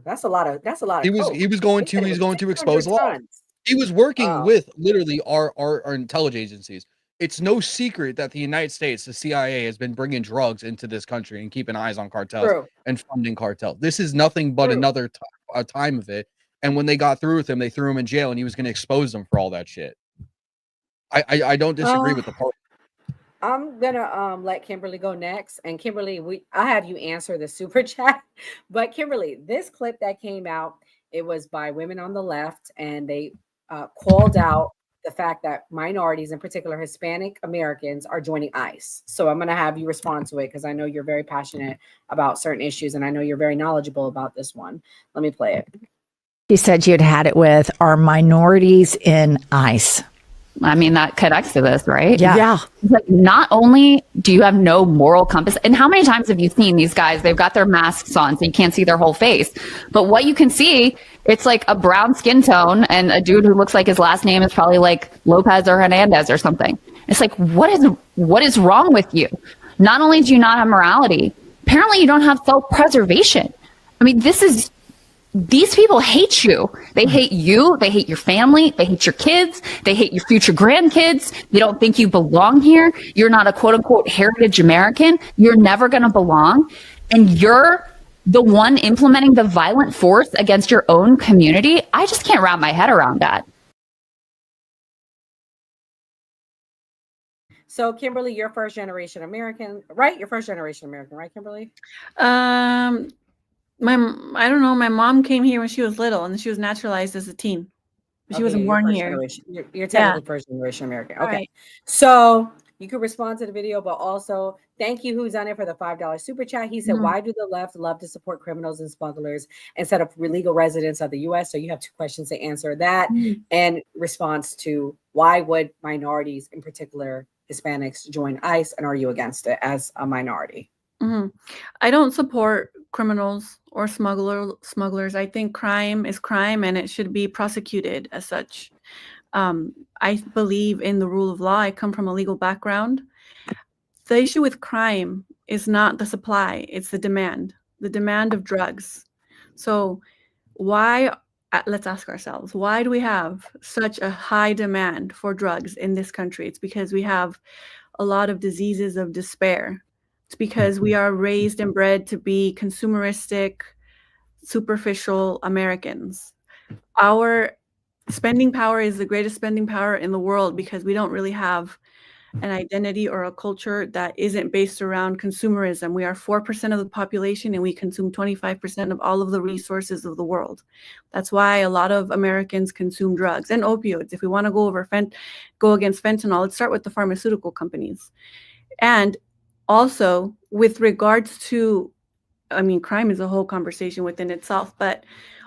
That's a lot of He was going to expose a lot. He was working with literally our intelligence agencies. It's no secret that the United States, the CIA, has been bringing drugs into this country and keeping eyes on cartels and funding cartels. This is nothing but another time of it. And when they got through with him, they threw him in jail, and he was going to expose them for all that shit. I don't disagree with the part. I'm gonna let Kimberly go next. And Kimberly, I have you answer the super chat. But Kimberly, this clip that came out, it was by women on the left, and they called out the fact that minorities, in particular Hispanic Americans, are joining ICE. So I'm going to have you respond to it because I know you're very passionate about certain issues, and I know you're very knowledgeable about this one. Let me play it. She said you had it with our minorities in ICE. I mean, that connects to this, right? Yeah. Like, not only do you have no moral compass, and how many times have you seen these guys? They've got their masks on, so you can't see their whole face. But what you can see, it's like a brown skin tone and a dude who looks like his last name is probably like Lopez or Hernandez or something. It's like, what is wrong with you? Not only do you not have morality, apparently you don't have self-preservation. I mean, these people hate you. They hate you. They hate your family. They hate your kids. They hate your future grandkids. They don't think you belong here. You're not a quote unquote heritage American. You're never going to belong. And you're the one implementing the violent force against your own community. I just can't wrap my head around that. So Kimberly, you're first generation American, right? You're first generation American, right, Kimberly? I don't know. My mom came here when she was little, and she was naturalized as a teen. She wasn't born here. You're technically first generation American. Okay. Right. So you could respond to the video, but also thank you who's on it for the $5 super chat. He said, why do the left love to support criminals and smugglers instead of legal residents of the U.S.? So you have 2 questions to answer that and response to why would minorities, in particular Hispanics, join ICE, and are you against it as a minority? I don't support criminals or smugglers. I think crime is crime and it should be prosecuted as such. I believe in the rule of law. I come from a legal background. the issue with crime is not the supply, it's the demand of drugs. So why, let's ask ourselves, why do we have such a high demand for drugs in this country? It's because we have a lot of diseases of despair. It's because we are raised and bred to be consumeristic, superficial Americans. Our spending power is the greatest spending power in the world because we don't really have an identity or a culture that isn't based around consumerism. We are 4% of the population and we consume 25% of all of the resources of the world. That's why a lot of Americans consume drugs and opioids. If we want to go against fentanyl, let's start with the pharmaceutical companies. And also with regards to, I mean, crime is a whole conversation within itself, but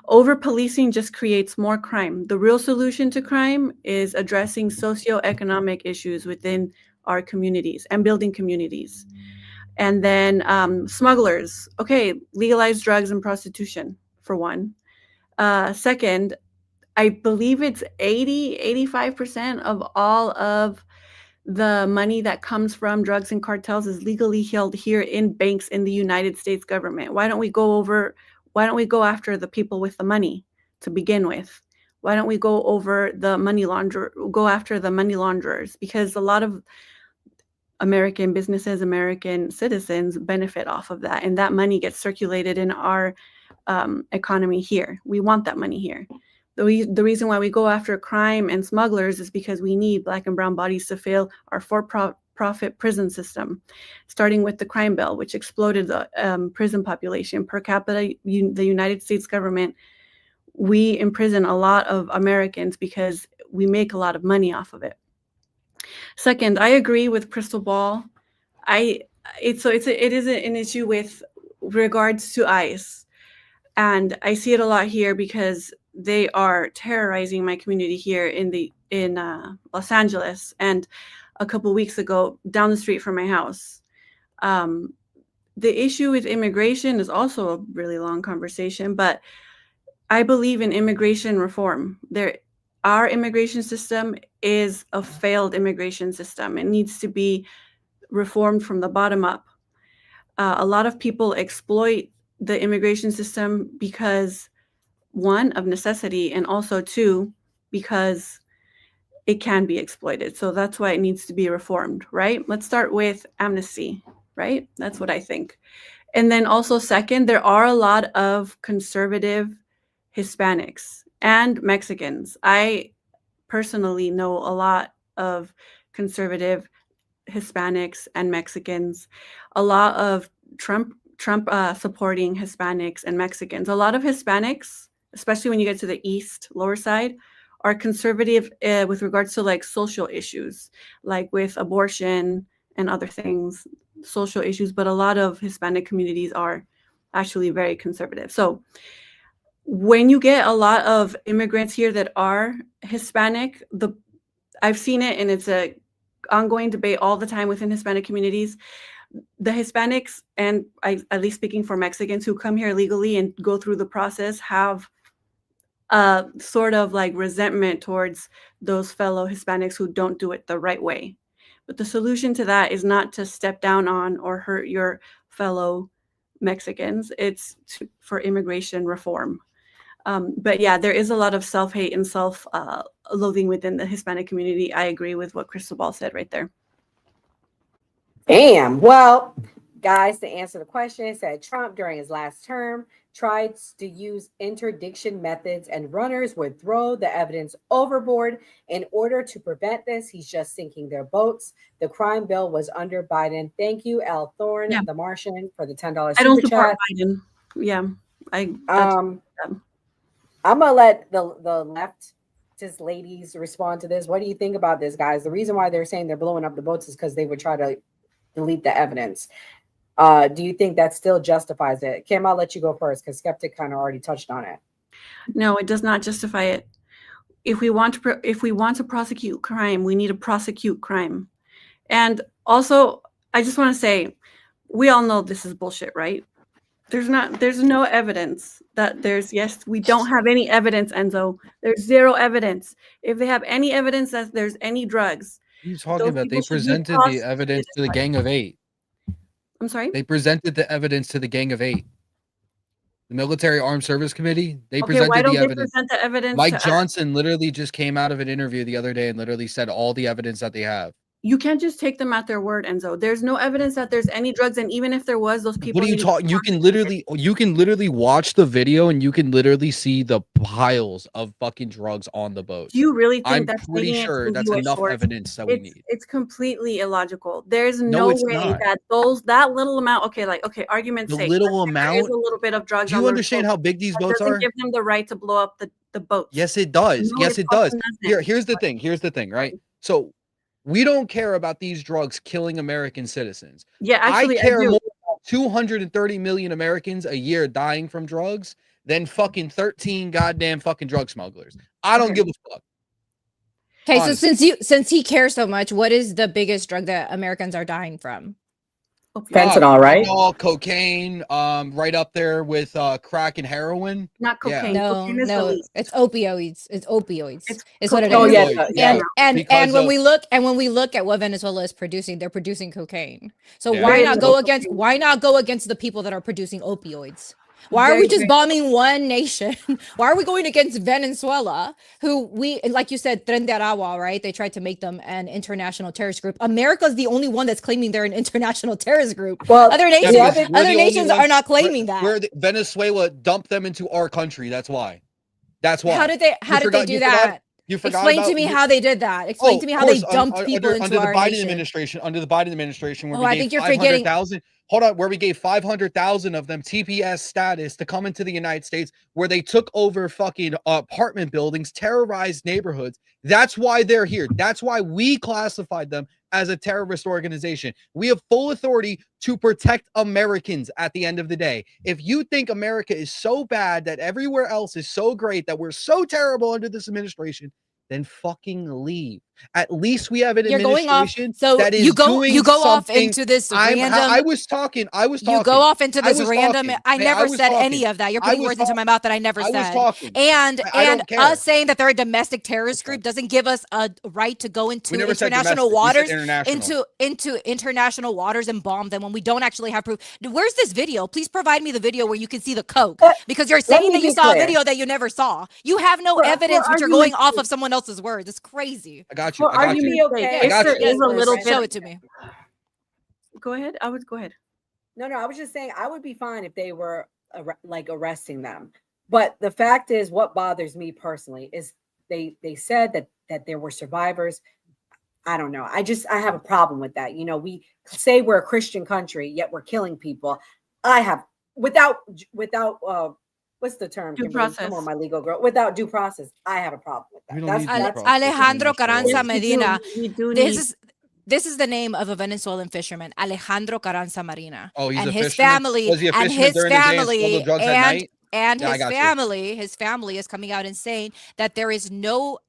over-policing just creates more crime. The real solution to crime is addressing socioeconomic issues within our communities and building communities. And then smugglers. Okay, legalize drugs and prostitution, for one. Second, I believe it's 85% of all of the money that comes from drugs and cartels is legally held here in banks in the United States government. Why don't we go after the people with the money to begin with? Why don't we go after the money launderers? Because a lot of American businesses, American citizens benefit off of that, and that money gets circulated in our economy here. We want that money here. The reason why we go after crime and smugglers is because we need Black and brown bodies to fill our for-profit prison system, starting with the crime bill, which exploded the prison population per capita. The United States government, we imprison a lot of Americans because we make a lot of money off of it. Second, I agree with Crystal Ball. It is an issue with regards to ICE, and I see it a lot here because they are terrorizing my community here in Los Angeles, and a couple of weeks ago down the street from my house. The issue with immigration is also a really long conversation, but I believe in immigration reform. Our immigration system is a failed immigration system. It needs to be reformed from the bottom up. A lot of people exploit the immigration system because, one, of necessity, and also two, because it can be exploited. So that's why it needs to be reformed, right? Let's start with amnesty, right? That's what I think. And then also second, there are a lot of conservative Hispanics and Mexicans. I personally know a lot of conservative Hispanics and Mexicans, a lot of Trump supporting Hispanics and Mexicans. A lot of Hispanics, especially when you get to the East, lower side, are conservative with regards to like social issues, like with abortion and other things, social issues, but a lot of Hispanic communities are actually very conservative. So when you get a lot of immigrants here that are Hispanic, I've seen it, and it's a ongoing debate all the time within Hispanic communities. The Hispanics, and at least speaking for Mexicans who come here legally and go through the process, have a sort of like resentment towards those fellow Hispanics who don't do it the right way. But the solution to that is not to step down on or hurt your fellow Mexicans. It's for immigration reform. But yeah, there is a lot of self-hate and self-loathing within the Hispanic community. I agree with what Crystal Ball said right there. Damn. Well, guys, to answer the question, it said Trump during his last term tried to use interdiction methods, and runners would throw the evidence overboard. In order to prevent this, he's just sinking their boats. The crime bill was under Biden. Thank you, L. Thorne, the Martian, for the $10 I don't super support chat. Biden. Yeah, I'm gonna let the leftist ladies respond to this. What do you think about this, guys? The reason why they're saying they're blowing up the boats is because they would try to delete the evidence. Do you think that still justifies it? Kim, I'll let you go first because Skeptic kind of already touched on it. No, it does not justify it. If we want to prosecute crime, we need to prosecute crime. And also, I just want to say, we all know this is bullshit, right? There's no evidence that we don't have any evidence, Enzo. There's zero evidence. If they have any evidence that there's any drugs, What are you talking Those about? They people should be presented the evidence to the Gang of Eight. I'm sorry? They presented the evidence to the Gang of Eight. The Military Armed Service Committee, they Okay, presented why don't the they evidence. present the evidence Mike to us? Johnson literally just came out of an interview the other day and literally said all the evidence that they have. You can't just take them at their word, Enzo. There's no evidence that there's any drugs, and even if there was, those people. What are you need to be talking? You can literally watch the video and you can literally see the piles of fucking drugs on the boat. Do you really think I'm that's pretty making it sure to that's US enough shores? evidence that we need. It's completely illogical. There's No, no it's way not. that that little amount. Okay, argument's The sake, little let's say there is amount. a little bit of drugs. Do you on understand those how boats. big these That boats doesn't are? give them the right to blow up the boats. Yes, it does. No, Yes, it does. fucking doesn't. Here's the thing. Here's the thing, right? So we don't care about these drugs killing American citizens. Yeah, actually, I care do. more about 230 million Americans a year dying from drugs than fucking 13 goddamn fucking drug smugglers. I don't give a fuck. Okay, so Honestly. since he cares so much, what is the biggest drug that Americans are dying from? Fentanyl, right? Fentanyl, cocaine, right up there with crack and heroin. Not cocaine. No, Cocaine is the no, least. it's opioids. It's opioids. It's what it cocaine. is. Oh, yeah, yeah. And Because when of- we look at what Venezuela is producing, they're producing cocaine. So Yeah. why Very not little go against the people that are producing opioids? Why are Very, we just very bombing one nation? Why are we going against Venezuela, who like you said, Tren de Aragua, right? They tried to make them an international terrorist group. America's the only one that's claiming they're an international terrorist group. Well, other Yeah, nations, because we're the other only nations ones- are not claiming that. Venezuela dumped them into our country. That's why. That's why. How did they do that? You forgot Explain about, to me how they did that. Explain to me how they dumped people into under the our Biden nation. administration. Under the Biden administration, where Oh, we I gave think you're forgetting. 500,000. Hold on, where we gave 500,000 of them TPS status to come into the United States, where they took over fucking apartment buildings, terrorized neighborhoods. That's why they're here. That's why we classified them as a terrorist organization. We have full authority to protect Americans at the end of the day. If you think America is so bad that everywhere else is so great, that we're so terrible under this administration, then fucking leave. At least we have an You're going off. administration So that is you go doing off something. into this I random. was talking. You go off into I this was random. talking. I Hey, never was said talking. any of that. You're I putting was words into talking. my mouth that I never I was said. talking. And I don't care. us saying that they're a domestic terrorist group doesn't give us a right to go into never said international domestic. We said waters, international. into international waters and bomb them when we don't actually have proof. Where's this video? Please provide me the video where you can see the coke, because you're saying me that you be saw a clear. video that you never saw. You have no evidence, but you're going off of someone else's words. It's crazy. I got you. For I got argument's you. sake, Okay. if got there you. is a little bit. Show it to me. Go ahead. Go ahead. No, I was just saying I would be fine if they were like arresting them. But the fact is, what bothers me personally is they said that there were survivors. I don't know. I have a problem with that. You know, we say we're a Christian country, yet we're killing people. I have without what's the term? Due Kimberly? process. Come on, my legal girl. Without due process, I have a problem with that. We don't need due That's process. Alejandro Carranza Yes, we do. Medina. We do This need- is This is the name of a Venezuelan fisherman, Alejandro Carranza Marina. Oh, he's and a his fisherman? family Was he a and fisherman his during the day and family smuggled drugs at night? and Yeah, I his got you. family is coming out and saying that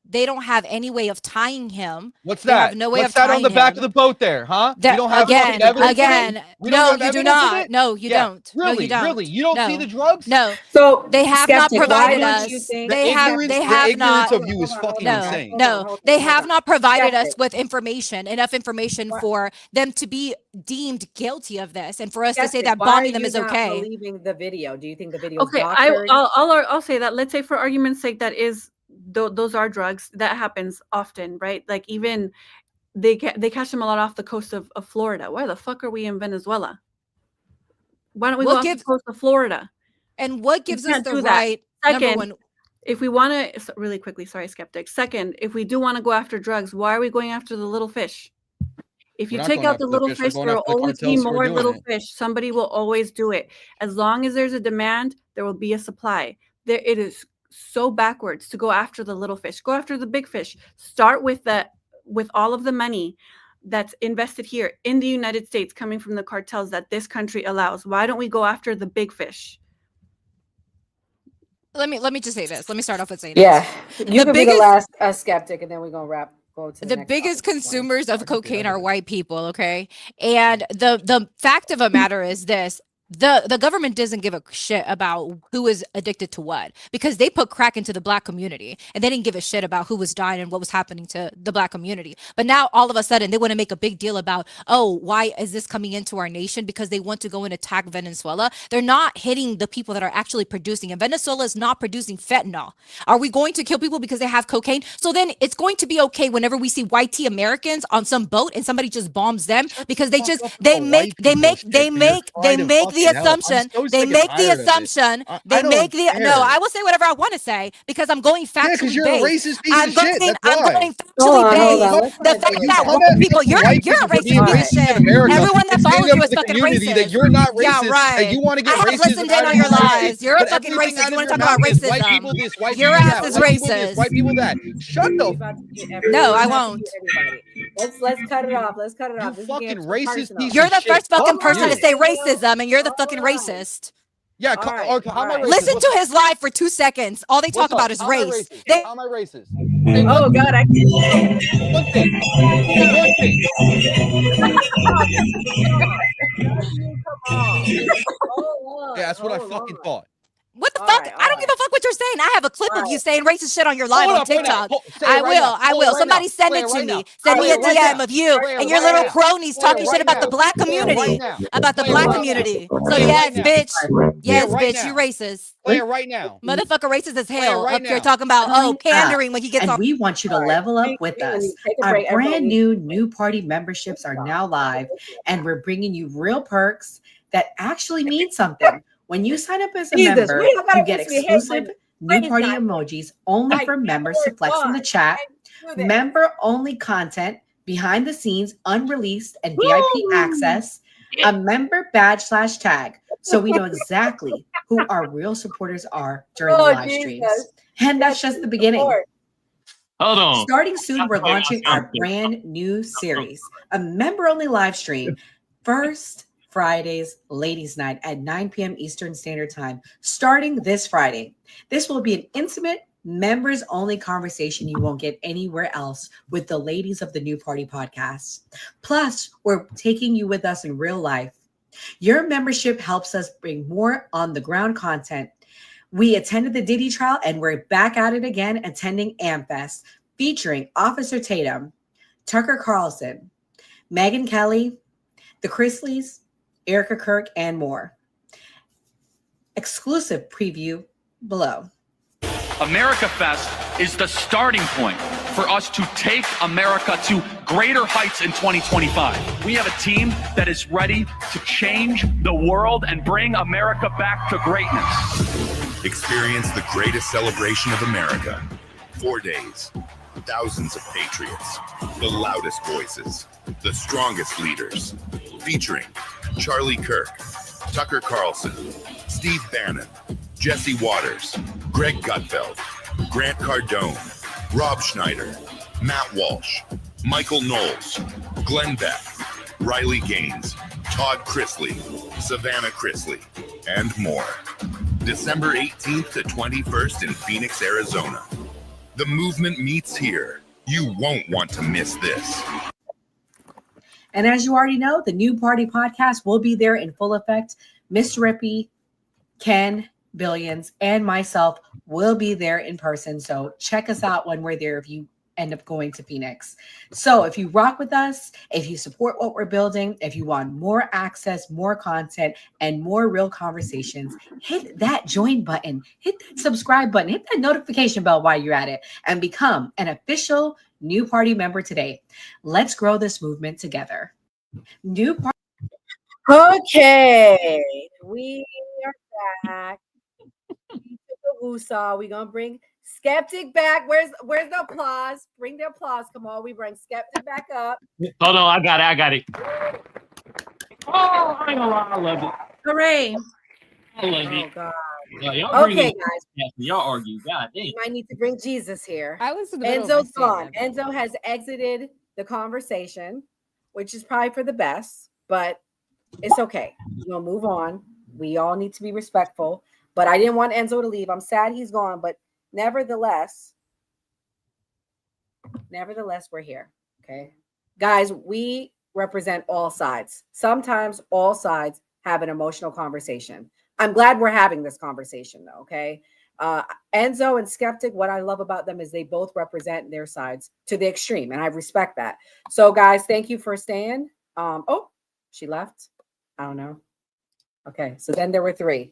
they don't have any way of tying him. What's They that? have no way What's of that on the tying back him. of the boat there, huh? That- You don't have again, fucking evidence of it? again. We don't No, have you do evidence of not. it? No, you Yeah. don't. No, Really, you don't. really? You don't No. see the drugs? No. So They have not Skeptic, why provided don't us. you think- They have The not. ignorance of you is fucking No, insane. no, they have not provided us Skeptic. with enough information for them to be deemed guilty of this, and for us to say Skeptic, that why bombing are them you is not okay. Believing the video? Do you think the video is Okay, doctored? I'll say that. Let's say for argument's sake, that is those are drugs. That happens often, right? Like even they catch them a lot off the coast of Florida. Why the fuck are we in Venezuela? Why don't we go off the coast of Florida? And what gives us the right? Second, Number one, if we want to really quickly, sorry, Skeptic. Second, if we do want to go after drugs, why are we going after the little fish? If you We're not take going out after the the little fish, we're fish, going there will after the always be cartels who are more doing little it. fish. Somebody will always do it. As long as there's a demand, there will be a supply. It is so backwards to go after the little fish. Go after the big fish. Start with all of the money that's invested here in the United States coming from the cartels that this country allows. Why don't we go after the big fish? let me just say this. Let me start off with saying Yeah, this. you can be the last skeptic, and then we're gonna go to The next biggest topic. consumers of cocaine are white people, okay? And the fact of a matter is this: the government doesn't give a shit about who is addicted to what, because they put crack into the black community and they didn't give a shit about who was dying and what was happening to the black community. But now all of a sudden they want to make a big deal about, oh, why is this coming into our nation? Because they want to go and attack Venezuela. They're not hitting the people that are actually producing, and Venezuela is not producing fentanyl. Are we going to kill people because they have cocaine? So then it's going to be okay whenever we see white tea Americans on some boat and somebody just bombs them, because they make the assumption. They make the assumption. They make the no. I will say whatever I want to say because I'm going factually because you're a based. racist piece of shit. That's I'm why. going factually based. The fact that white people, you're a racist piece of shit. Everyone that follows you is fucking racist. That you're not racist. Yeah, right. And you want to get I have racism listened out in of on your your lies. shit. You're a But fucking everything racist. out You of want to your talk about mouth is racism? white people this, white Your people ass that, is white people this, racist. white people that. Shut the No, I won't. Let's cut it off. Let's cut it off. You fucking racist piece You're of the shit. first fucking Fuck person to you. say racism, and you're the fucking racist. Yeah, okay, how am I racist? Listen to his live for 2 seconds. All they talk What's up? about is How am I race. racist? How am I racist? Oh God, I can't. One thing. One thing. Yeah, that's what I fucking thought. What the fuck? I don't give a fuck what you're saying. I have a clip of you saying racist shit on your live Hold on up right now. TikTok. Say it I right will. now. I Play it will. right Somebody now. send Play it it to right me. now. Send me Play a it right DM now. of you Play it and your right little now. cronies Play it talking shit right about the now. black Play it right community. now. About the Play it black right now. community. So Play it yes, right now. bitch. Yes, right bitch. now. You racist. Play it right now. Motherfucker racist as Play it hell. right Up here now. talking about pandering when he gets and on. we want you to level up with us. Our brand new party memberships are now live, and we're bringing you real perks that actually mean something. When you sign up as a member, you get exclusive new party emojis only for members to flex in the chat, member-only content, behind the scenes, unreleased, and VIP access, a member badge / tag, so we know exactly who our real supporters are during the live streams. And that's just the beginning. Hold on. Starting soon, we're launching our brand new series, a member-only live stream, first Fridays Ladies Night at 9 p.m. Eastern Standard Time, starting this Friday. This will be an intimate, members-only conversation you won't get anywhere else with the ladies of the New Party podcast. Plus, we're taking you with us in real life. Your membership helps us bring more on-the-ground content. We attended the Diddy trial, and we're back at it again, attending AmFest, featuring Officer Tatum, Tucker Carlson, Megyn Kelly, the Chrisleys, Erica Kirk, and more. Exclusive preview below. America Fest is the starting point for us to take America to greater heights in 2025. We have a team that is ready to change the world and bring America back to greatness. Experience the greatest celebration of America. 4 days, thousands of patriots, the loudest voices, the strongest leaders, featuring Charlie Kirk, Tucker Carlson, Steve Bannon, Jesse Waters, Greg Gutfeld, Grant Cardone, Rob Schneider, Matt Walsh, Michael Knowles, Glenn Beck, Riley Gaines, Todd Chrisley, Savannah Chrisley, and more. December 18th to 21st in Phoenix, Arizona. The movement meets here. You won't want to miss this. And as you already know, the New Party podcast will be there in full effect. Miss Rippey, Ken, Billions, and myself will be there in person. So check us out when we're there if you end up going to Phoenix. So if you rock with us, if you support what we're building, if you want more access, more content, and more real conversations, hit that join button, hit that subscribe button, hit that notification bell while you're at it, and become an official New Party member today. Let's grow this movement together. New Party. Okay, we are back. We're gonna bring Skeptic back. Where's the applause? Bring the applause. Come on, we bring Skeptic back up. Hold on, I got it. Oh, I ain't gonna lie, I love it. Hooray! I love it. Oh God. Y'all Okay, bring guys. Y'all argue. God damn. We might need to bring Jesus here. I was in the middle of my Enzo's gone. statement. Enzo has exited the conversation, which is probably for the best, but it's okay. We'll move on. We all need to be respectful. But I didn't want Enzo to leave. I'm sad he's gone, but nevertheless, we're here. Okay. Guys, we represent all sides. Sometimes all sides have an emotional conversation. I'm glad we're having this conversation though, okay? Enzo and Skeptic, what I love about them is they both represent their sides to the extreme, and I respect that. So guys, thank you for staying. Oh, she left. I don't know. Okay, so then there were three.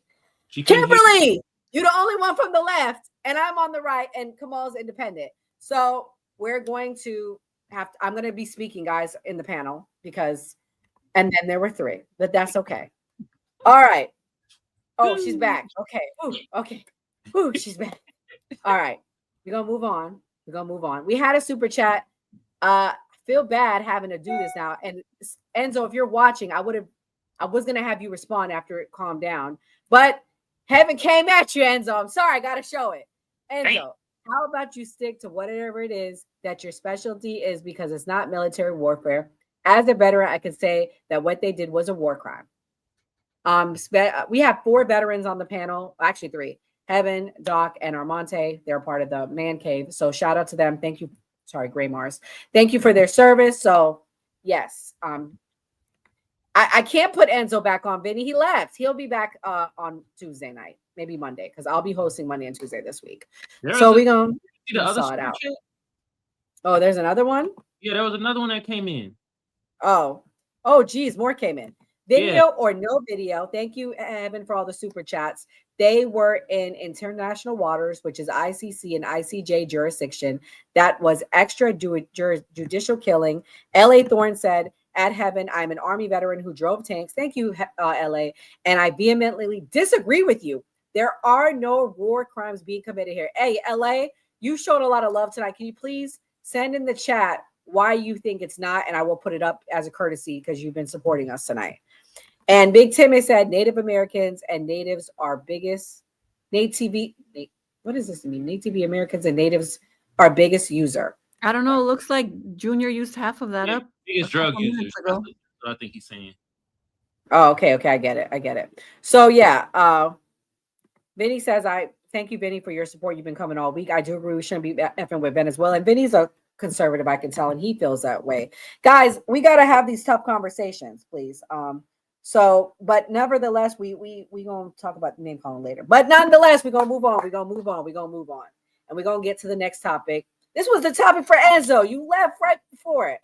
Kimberly, you're the only one from the left, and I'm on the right, and Kamal's independent. So we're going to I'm going to be speaking, guys, in the panel because, and then there were three, but that's okay. All right. Oh, she's back. Okay. Ooh, okay. Ooh, she's back. All right. We're going to move on. We're going to move on. We had a super chat. Feel bad having to do this now. And Enzo, if you're watching, I was going to have you respond after it calmed down, but heaven came at you, Enzo. I'm sorry. I got to show it. Enzo, how about you stick to whatever it is that your specialty is, because it's not military warfare. As a veteran, I can say that what they did was a war crime. We have 4 veterans on the panel, actually 3. Heaven, Doc, and Armante. They're part of the man cave. So shout out to them. Thank you. Sorry, Gray Mars. Thank you for their service. So yes, I can't put Enzo back on, Vinny. He left. He'll be back on Tuesday night, maybe Monday, because I'll be hosting Monday and Tuesday this week. So we're going to saw it out. Oh, there's another one? Yeah, there was another one that came in. Oh, geez, more came in. Video or no video. Thank you, Evan, for all the super chats. They were in international waters, which is ICC and ICJ jurisdiction. That was extrajudicial killing. L.A. Thorne said, at Heaven, I'm an Army veteran who drove tanks. Thank you, L.A. And I vehemently disagree with you. There are no war crimes being committed here. Hey, L.A., you showed a lot of love tonight. Can you please send in the chat why you think it's not? And I will put it up as a courtesy because you've been supporting us tonight. And Big Timmy said Native Americans and natives are biggest. What does this mean? Native Americans and natives are biggest user. I don't know. It looks like Junior used half of that up. Biggest drug users. That's what I think he's saying. Oh, okay. I get it. So yeah, Vinny says, I thank you, Vinny, for your support. You've been coming all week. I do agree we shouldn't be effing with Venezuela. And Vinny's a conservative, I can tell, and he feels that way. Guys, we got to have these tough conversations, please. So, but nevertheless, we gonna talk about the name calling later. But nonetheless, we're gonna move on. And we're gonna get to the next topic. This was the topic for Enzo. You left right before it.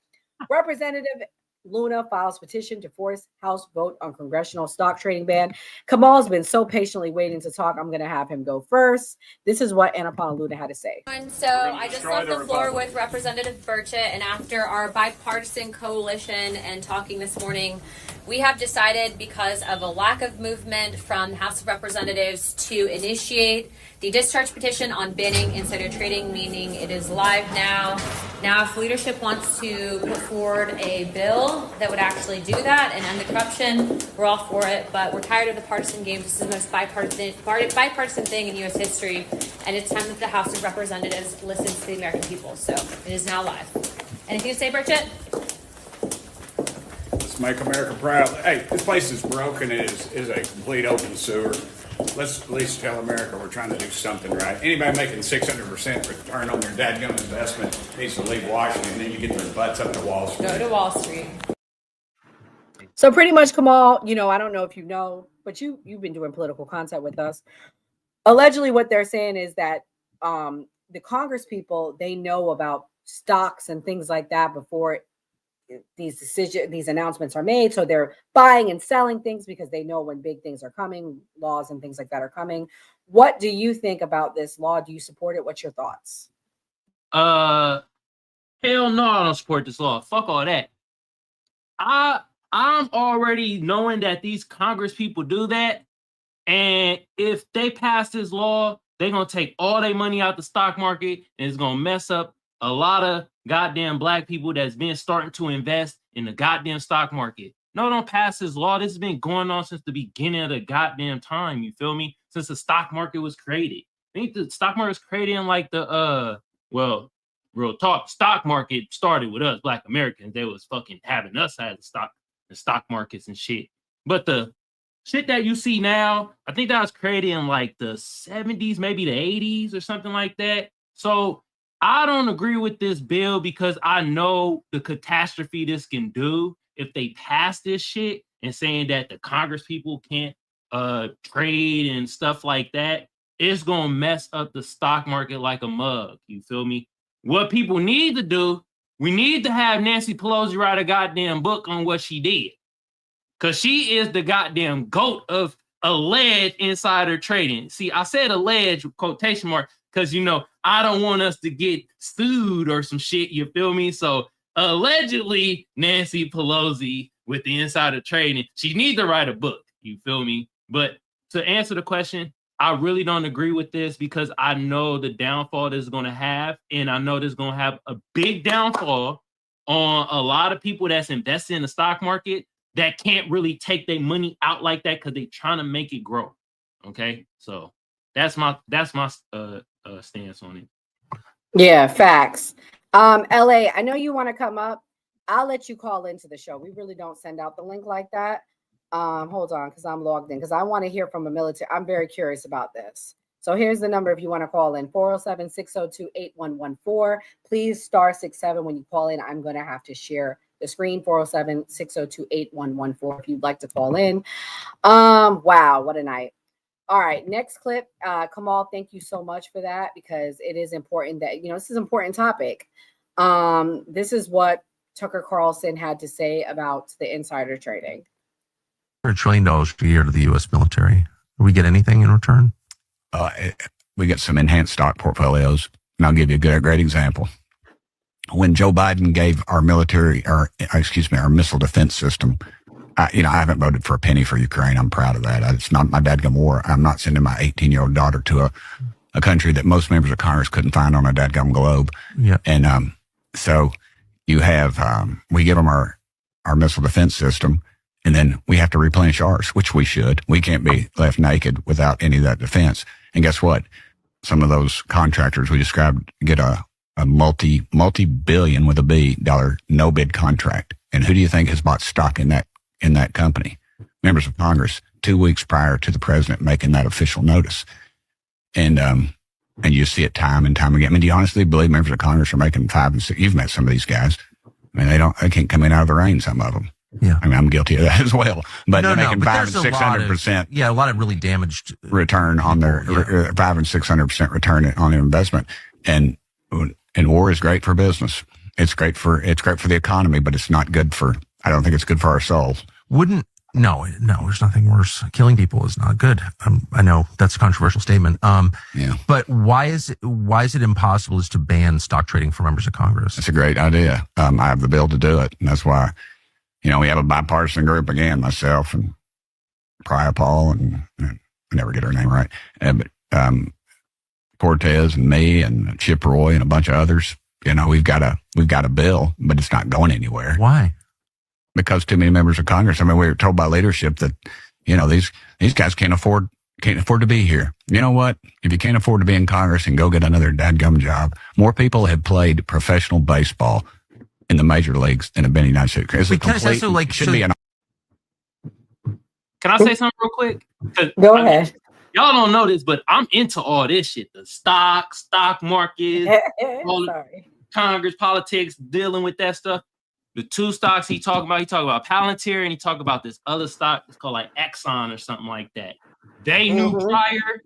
Representative Luna files petition to force House vote on congressional stock trading ban. Kamal's been so patiently waiting to talk. I'm going to have him go first. This is what Anapana Luna had to say. So I just left the floor with Representative Burchett, and after our bipartisan coalition and talking this morning, we have decided, because of a lack of movement from the House of Representatives, to initiate the discharge petition on banning insider trading, meaning it is live now. Now, if leadership wants to put forward a bill that would actually do that and end the corruption, we're all for it. But we're tired of the partisan games. This is the most bipartisan thing in U.S. history, and it's time that the House of Representatives listens to the American people. So it is now live. Anything to say, Burchett? Let's make America proud. Hey, this place is broken. It is a complete open sewer. Let's at least tell America we're trying to do something right. Anybody making 600% return on their dadgum investment needs to leave Washington, and then you get their butts up to Wall Street. Go to Wall Street. So pretty much, Kamal, I don't know if you know, but you've been doing political content with us. Allegedly, what they're saying is that the Congress people, they know about stocks and things like that before these announcements are made. So they're buying and selling things because they know when big things are coming, laws and things like that are coming. What do you think about this law? Do you support it? What's your thoughts? Hell no, I don't support this law. Fuck all that. I'm already knowing that these Congress people do that. And if they pass this law, they're going to take all their money out the stock market, and it's going to mess up a lot of goddamn black people that's been starting to invest in the goddamn stock market. No, don't pass this law. This has been going on since the beginning of the goddamn time. You feel me? Since the stock market was created. I think the stock market was created in like real talk. Stock market started with us, Black Americans. They was fucking having us as the stock markets and shit. But the shit that you see now, I think that was created in like the 70s, maybe the 80s or something like that. So I don't agree with this bill because I know the catastrophe this can do if they pass this shit. and saying that the Congress people can't trade and stuff like that, it's gonna mess up the stock market like a mug. You feel me? What people need to do, we need to have Nancy Pelosi write a goddamn book on what she did. Because she is the goddamn GOAT of alleged insider trading. See, I said alleged with quotation mark because, you know, I don't want us to get sued or some shit, you feel me? So allegedly, Nancy Pelosi with the insider trading, she needs to write a book, you feel me? But to answer the question, I really don't agree with this because I know the downfall this is going to have, and I know this is going to have a big downfall on a lot of people that's invested in the stock market that can't really take their money out like that because they're trying to make it grow. Okay, so that's my stance on it. Yeah, facts. LA, I know you want to come up. I'll let you call into the show. We really don't send out the link like that. Hold on, because I'm logged in, because I want to hear from a military. I'm very curious about this. So here's the number if you want to call in, 407-602-8114. Please *67 when you call in. I'm going to have to share the screen, 407-602-8114 if you'd like to call in. Wow, what a night. All right, next clip. Kamal, thank you so much for that, because it is important that, you know, this is an important topic. This is what Tucker Carlson had to say about the insider trading. $1 trillion a year to the U.S. military. Do we get anything in return? We get some enhanced stock portfolios, and I'll give you a great example. When Joe Biden gave our military, our missile defense system, I haven't voted for a penny for Ukraine. I'm proud of that. It's not my dadgum war. I'm not sending my 18-year-old daughter to a country that most members of Congress couldn't find on a dadgum globe. Yeah. And so you have, we give them our missile defense system, and then we have to replenish ours, which we should. We can't be left naked without any of that defense. And guess what? Some of those contractors we described get a multi-billion with a B dollar no bid contract. And who do you think has bought stock in that company? Members of Congress, 2 weeks prior to the president making that official notice. And you see it time and time again. I mean, do you honestly believe members of Congress are making 5 and 6? You've met some of these guys. I mean, they can't come in out of the rain, some of them. Yeah. I mean, I'm guilty of that as well. But they're making 500 and 600%. Yeah, a lot of really damaged return on their 500 and 600% return on their investment. And war is great for business. It's great for the economy, but it's not good for. I don't think it's good for our souls. No, there's nothing worse. Killing people is not good. I know that's a controversial statement. Yeah. But why is it impossible to ban stock trading for members of Congress? It's a great idea. I have the bill to do it, and that's why. We have a bipartisan group again, myself and Priya Paul, and I never get her name right, but Cortez and me and Chip Roy and a bunch of others. We've got a bill, but it's not going anywhere. Why? Because too many members of Congress. I mean, we were told by leadership that these guys can't afford to be here. You know what? If you can't afford to be in Congress, and go get another dadgum job. More people have played professional baseball in the major leagues than have been in the United States. Can I say something real quick? Go ahead. Y'all don't know this, but I'm into all this shit. The stock market, all the Congress, politics, dealing with that stuff. The 2 stocks he talked about Palantir, and he talked about this other stock. It's called like Exxon or something like that. They knew prior,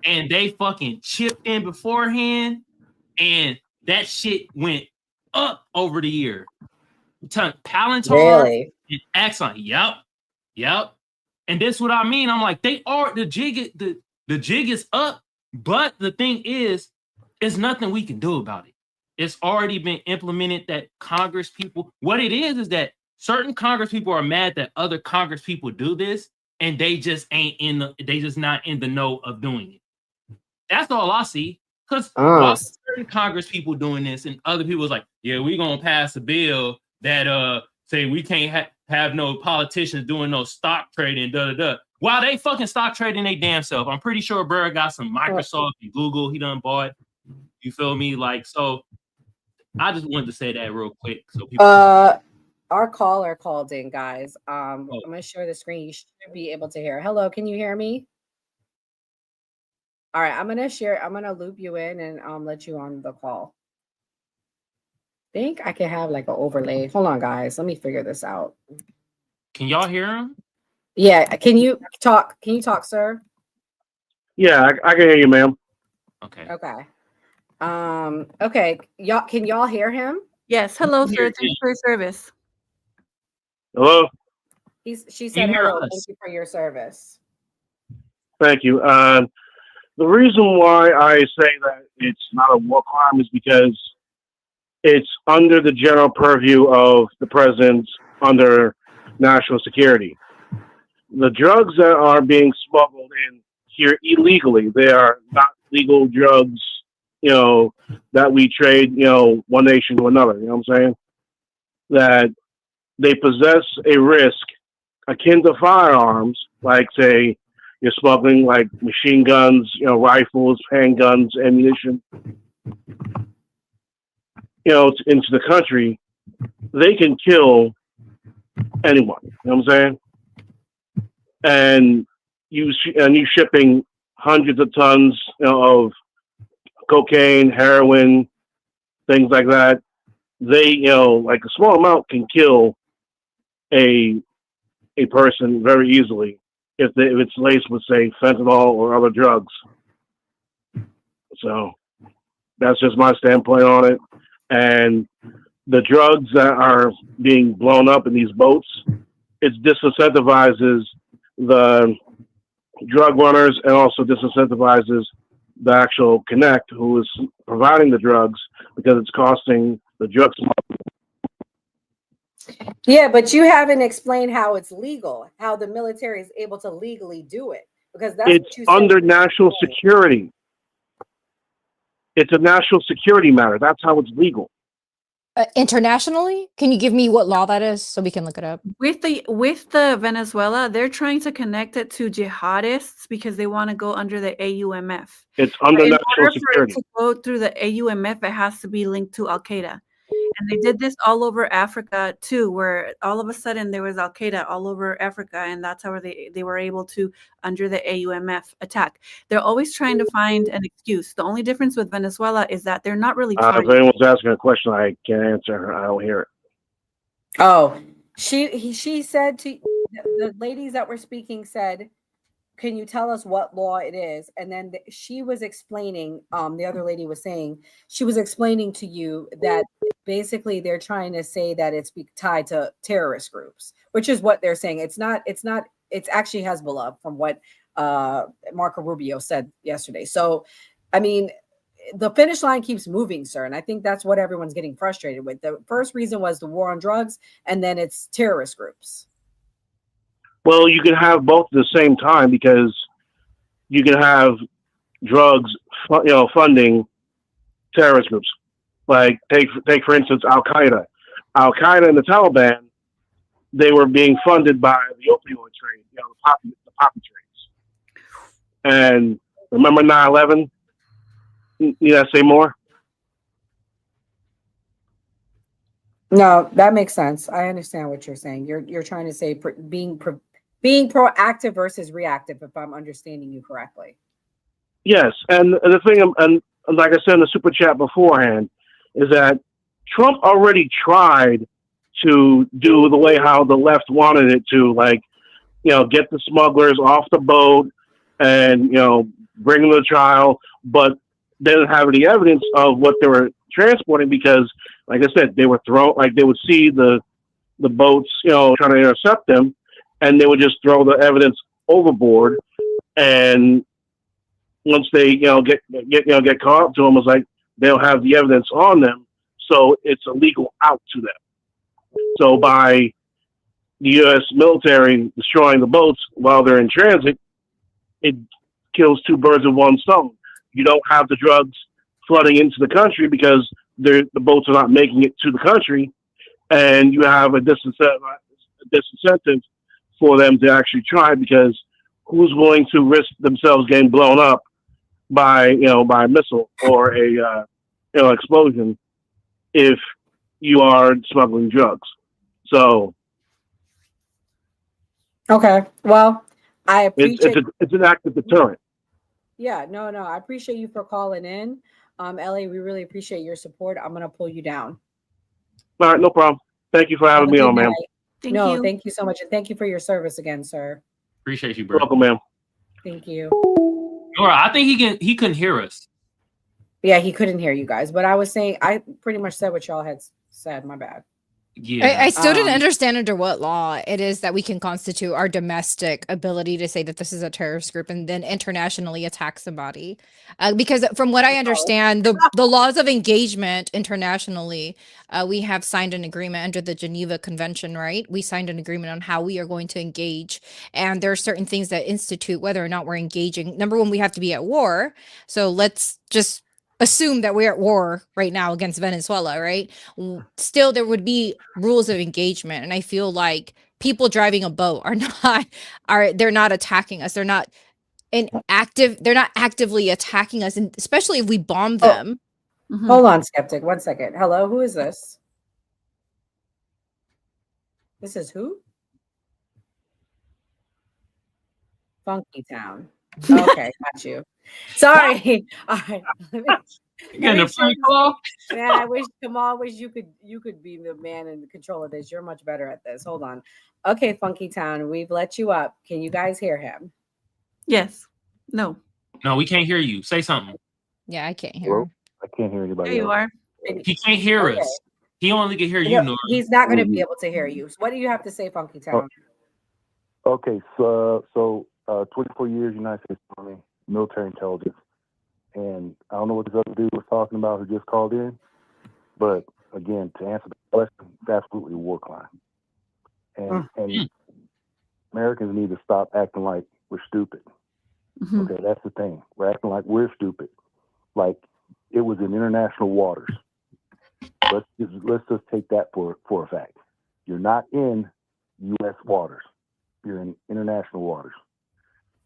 and they fucking chipped in beforehand, and that shit went up over the year. Palantir really? And Exxon. Yep. And this is what I mean. I'm like, they are the jig is up, but the thing is, there's nothing we can do about it. It's already been implemented that Congress people. What it is that certain Congress people are mad that other Congress people do this, and they just they just not in the know of doing it. That's all I see. Because certain Congress people doing this, and other people's like, yeah, we're gonna pass a bill that say we can't have no politicians doing no stock trading, While they fucking stock trading they damn self. I'm pretty sure Burr got some Microsoft and Google he done bought. You feel me? Like, so I just wanted to say that real quick. So people our caller called in, guys. I'm gonna share the screen. You should be able to hear. Hello, can you hear me? All right, I'm gonna loop you in and let you on the call. I think I can have like an overlay. Hold on, guys. Let me figure this out. Can y'all hear him? Yeah. Can you talk? Can you talk, sir? Yeah, I can hear you, ma'am. Okay. Okay. Okay. Can y'all hear him? Yes. Hello, sir. Thank you for your service. Hello. She said hear hello. us? Thank you for your service. Thank you. The reason why I say that it's not a war crime is because it's under the general purview of the president under national security. The drugs that are being smuggled in here illegally, they are not legal drugs, that we trade, one nation to another. You know what I'm saying? That they possess a risk akin to firearms, like, say, you're smuggling like machine guns, rifles, handguns, ammunition, into the country. They can kill anyone. You know what I'm saying? And you shipping hundreds of tons, of cocaine, heroin, things like that. They, like a small amount can kill a person very easily if it's laced with, say, fentanyl or other drugs. So that's just my standpoint on it. And the drugs that are being blown up in these boats, it disincentivizes the drug runners and also disincentivizes the actual connect who is providing the drugs, because it's costing the drug smuggler. Yeah, but you haven't explained how it's legal, how the military is able to legally do it, because that's It's what you said. under national security. It's a national security matter. That's how it's legal. Internationally, can you give me what law that is so we can look it up? With the Venezuela, they're trying to connect it to jihadists because they want to go under the AUMF. It's under In national order for it security. to go through the AUMF, it has to be linked to Al Qaeda. And they did this all over Africa too, where all of a sudden there was Al Qaeda all over Africa, and that's how they were able to, under the AUMF, attack. They're always trying to find an excuse. The only difference with Venezuela is that they're not really trying. If anyone's asking a question, I can't answer. I don't hear it. Oh, she said to the ladies that were speaking said, can you tell us what law it is? And then she was explaining, the other lady was saying, she was explaining to you that basically they're trying to say that it's tied to terrorist groups, which is what they're saying. It's actually Hezbollah, from what Marco Rubio said yesterday. So, I mean, the finish line keeps moving, sir. And I think that's what everyone's getting frustrated with. The first reason was the war on drugs, and then it's terrorist groups. Well, you can have both at the same time, because you can have drugs, funding terrorist groups. Like take for instance Al Qaeda. Al Qaeda and the Taliban, they were being funded by the opioid trade, the poppy trades. And remember 9/11? You gotta say more. No, that makes sense. I understand what you're saying. You're trying to say being proactive versus reactive, if I'm understanding you correctly. Yes, and the thing, and like I said in the super chat beforehand, is that Trump already tried to do the way how the left wanted it to, like, get the smugglers off the boat and, bring them to trial, but they didn't have any evidence of what they were transporting, because, like I said, they were thrown, like they would see the boats, trying to intercept them, and they would just throw the evidence overboard. And once they, get caught up to them, it's like they don't have the evidence on them, so it's a legal out to them. So by the U.S. military destroying the boats while they're in transit, it kills two birds with one stone. You don't have the drugs flooding into the country because the boats are not making it to the country, and you have a disincentive for them to actually try, because who's going to risk themselves getting blown up by a missile or a explosion if you are smuggling drugs? So okay, well, I appreciate it's an active deterrent. Yeah, no, I appreciate you for calling in. Ellie, we really appreciate your support. I'm gonna pull you down. All right, no problem. Thank you for having me on, ma'am. No, thank you so much. And thank you for your service again, sir. Appreciate you, bro. Welcome, ma'am. Thank you. Nora, I think he couldn't hear us. Yeah, he couldn't hear you guys, but I was saying, I pretty much said what y'all had said. My bad. Yeah. I still didn't understand under what law it is that we can constitute our domestic ability to say that this is a terrorist group and then internationally attack somebody. Because from what I understand, the laws of engagement internationally, we have signed an agreement under the Geneva Convention, right? We signed an agreement on how we are going to engage. And there are certain things that institute whether or not we're engaging. Number one, we have to be at war. So let's just assume that we're at war right now against Venezuela, right? Still, there would be rules of engagement, and I feel like people driving a boat they're not attacking us. They're not actively attacking us, and especially if we bomb them. Hold on, Skeptic. 1 second. Hello, who is this? This is who? Funky Town. Okay, got you. Sorry. All right. Getting a free call? Man, I wish Kamal, you could be the man in control of this. You're much better at this. Hold on. Okay, Funky Town, we've let you up. Can you guys hear him? Yes. No. No, we can't hear you. Say something. Yeah, I can't hear him. I can't hear anybody. There you are. He can't hear Okay. us. He only can hear you, Nora. He's not going to be able to hear you. So what do you have to say, Funky Town? Okay, so 24 years United States Army, military intelligence. And I don't know what this other dude was talking about who just called in, but again, to answer the question, it's absolutely a war crime. And Americans need to stop acting like we're stupid. Okay, that's the thing. We're acting like we're stupid. Like it was in international waters. Let's just take that for a fact. You're not in U.S. waters. You're in international waters.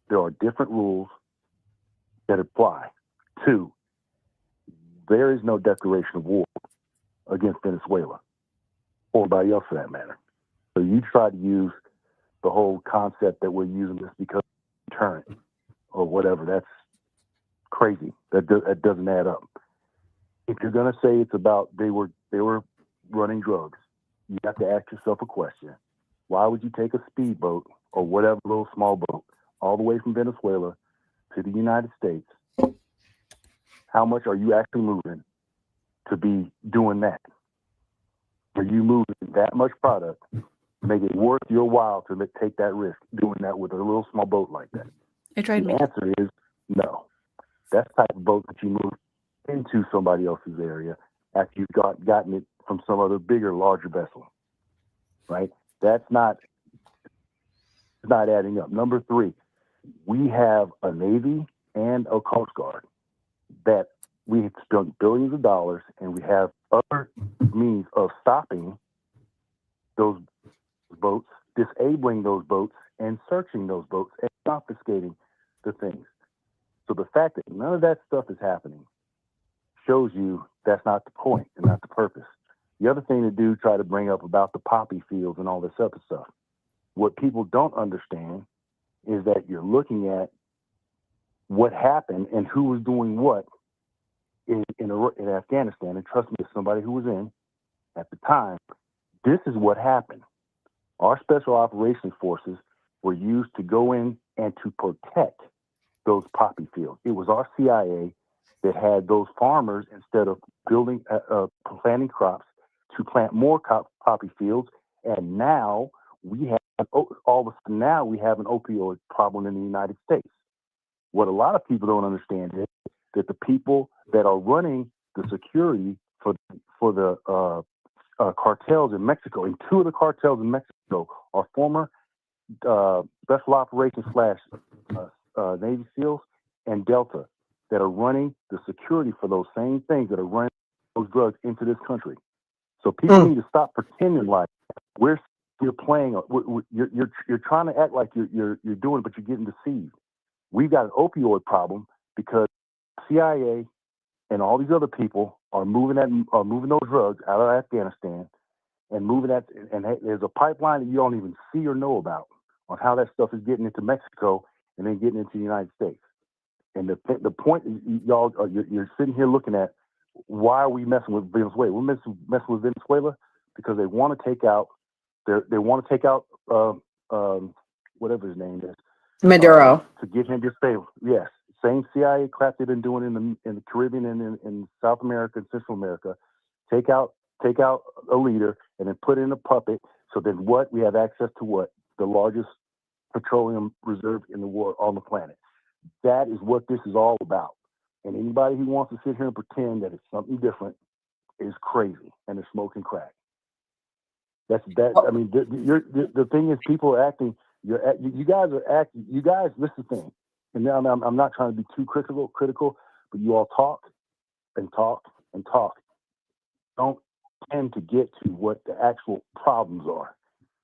There are different rules that apply. 2, there is no declaration of war against Venezuela or anybody else for that matter. So you try to use the whole concept that we're using this because of deterrent or whatever. That's crazy. That doesn't add up. If you're going to say it's about they were running drugs, you have to ask yourself a question. Why would you take a speedboat or whatever little small boat all the way from Venezuela to the United States? How much are you actually moving to be doing that? Are you moving that much product to make it worth your while to take that risk doing that with a little small boat like that? The answer is no. That's the type of boat that you move into somebody else's area after you've gotten it from some other bigger, larger vessel, right? That's not adding up. Number 3, we have a Navy and a Coast Guard that we have spent billions of dollars, and we have other means of stopping those boats, disabling those boats, and searching those boats and confiscating the things. So the fact that none of that stuff is happening shows you that's not the point and not the purpose. The other thing to do, try to bring up about the poppy fields and all this other stuff. What people don't understand is that you're looking at what happened and who was doing what in Afghanistan. And trust me, as somebody who was in at the time, this is what happened. Our special operations forces were used to go in and to protect those poppy fields. It was our CIA that had those farmers, instead of planting crops, to plant more poppy fields. And now we have an opioid problem in the United States. What a lot of people don't understand is that the people that are running the security for the cartels in Mexico, and 2 of the cartels in Mexico are former special operations / Navy SEALs and Delta that are running the security for those same things that are running those drugs into this country. So people need to stop pretending like you're playing. You're trying to act like you're doing it, but you're getting deceived. We've got an opioid problem because CIA and all these other people are moving those drugs out of Afghanistan and moving that. And there's a pipeline that you don't even see or know about on how that stuff is getting into Mexico and then getting into the United States. And the point is, y'all, you're sitting here looking at, why are we messing with Venezuela? We're messing with Venezuela because they want to take out They want to take out whatever his name is, Maduro. to give him this favor. Yes, same CIA crap they've been doing in the Caribbean and in South America and Central America. Take out a leader and then put in a puppet. So then what? We have access to what? The largest petroleum reserve in the world, on the planet. That is what this is all about. And anybody who wants to sit here and pretend that it's something different is crazy and they're smoking crack. That's that. I mean, the thing is, people are acting. You guys are acting. You guys, this is the thing. And now I'm not trying to be too critical, but you all talk and talk and talk. Don't tend to get to what the actual problems are,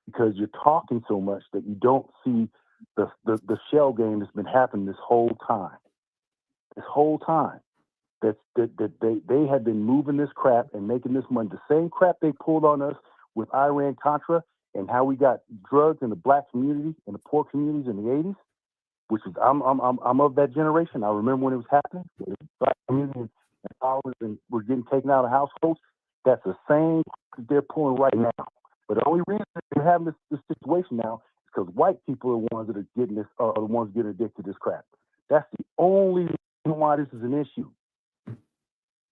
because you're talking so much that you don't see the shell game that's been happening this whole time. This whole time, that they have been moving this crap and making this money. The same crap they pulled on us with Iran Contra and how we got drugs in the black community and the poor communities in the 80s, which is I'm of that generation. I remember when it was happening. The black community and followers and were getting taken out of households. That's the same that they're pulling right now. But the only reason they're having this situation now is because white people are the ones that are getting this, are the ones getting addicted to this crap. That's the only reason why this is an issue.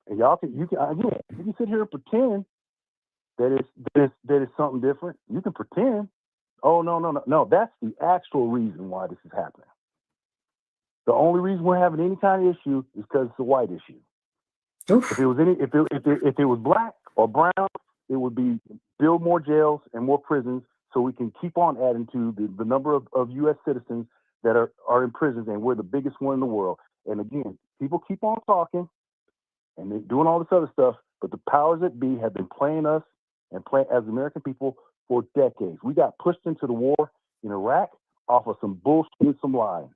And you can sit here and pretend that it's something different. You can pretend. Oh no. That's the actual reason why this is happening. The only reason we're having any kind of issue is because it's a white issue. Oof. If it was black or brown, it would be build more jails and more prisons so we can keep on adding to the number of U.S. citizens that are in prisons, and we're the biggest one in the world. And again, people keep on talking and they're doing all this other stuff, but the powers that be have been playing us and playing as American people for decades. We got pushed into the war in Iraq off of some bullshit and some lying.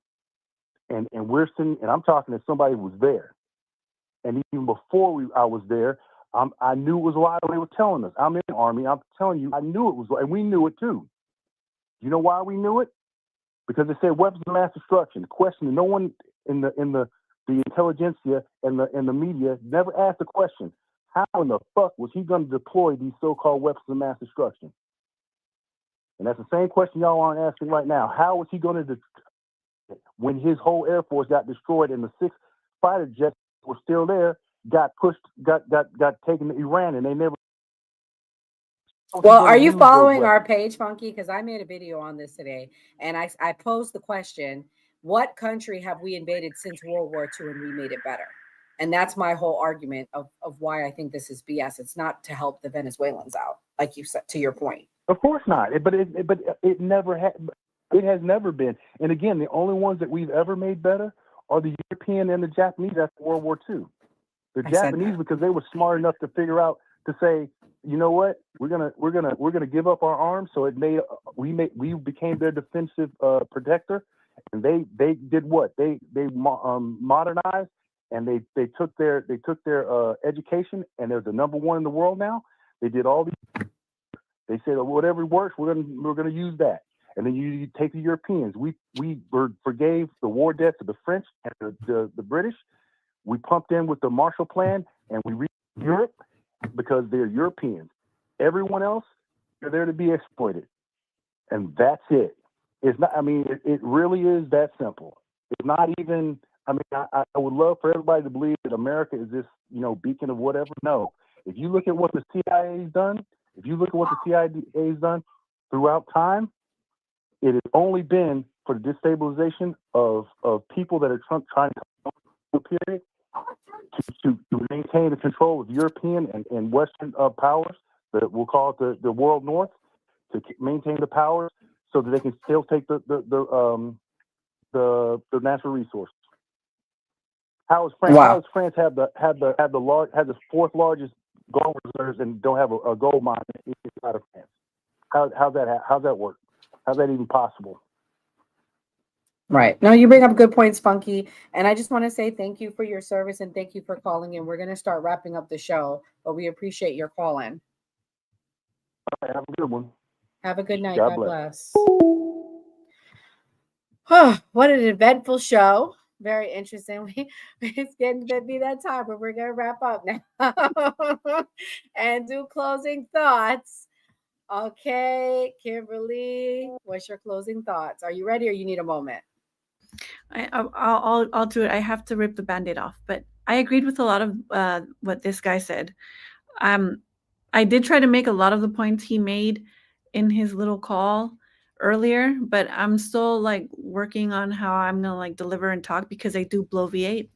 And we're sitting, and I'm talking to somebody who was there. And even before I was there, I knew it was a lie they were telling us. I'm in the Army. I'm telling you, I knew it was, and we knew it too. You know why we knew it? Because they said weapons of mass destruction. The question, no one in the intelligentsia and the media never asked the question: how in the fuck was he going to deploy these so-called weapons of mass destruction? And that's the same question y'all aren't asking right now. How was he going to, when his whole Air Force got destroyed and the 6 fighter jets were still there, got taken to Iran, and they never. Well, are you following our page, Funky? Because I made a video on this today, and I posed the question: what country have we invaded since World War II and we made it better? And that's my whole argument of why I think this is BS. It's not to help the Venezuelans out, like you said, to your point. Of course not. But it never had. It has never been. And again, the only ones that we've ever made better are the European and the Japanese after World War II. The Japanese, because they were smart enough to figure out to say, you know what, we're gonna give up our arms. So we became their defensive protector, and they did what? They modernized, and they took their education, and they're the number one in the world now. They did all these. They said, whatever works, we're gonna use that. And then you take the Europeans. We forgave the war debts of the French and the British. We pumped in with the Marshall Plan, and we reached Europe because they're Europeans. Everyone else, they're there to be exploited, and that's it. It's not. I mean, it really is that simple. It's not even. I mean, I would love for everybody to believe that America is this, beacon of whatever. No. If you look at what the CIA has done, throughout time, it has only been for the destabilization of people that are trying to come to a period to maintain the control of European and Western powers, that we'll call it the world North, to maintain the powers so that they can still take the natural resources. How does France have the fourth largest gold reserves and don't have a gold mine inside of France? How's that work? How's that even possible? Right. No, you bring up good points, Funky. And I just want to say thank you for your service and thank you for calling in. We're going to start wrapping up the show, but we appreciate your call in. All right, have a good one. Have a good night. God bless. What an eventful show. Very interesting. It's getting to be that time where we're going to wrap up now and do closing thoughts. Okay, Kimberly, what's your closing thoughts? Are you ready or you need a moment? I'll do it. I have to rip the Band-Aid off, but I agreed with a lot of what this guy said. I did try to make a lot of the points he made in his little call earlier, but I'm still like working on how I'm gonna like deliver and talk because I do bloviate.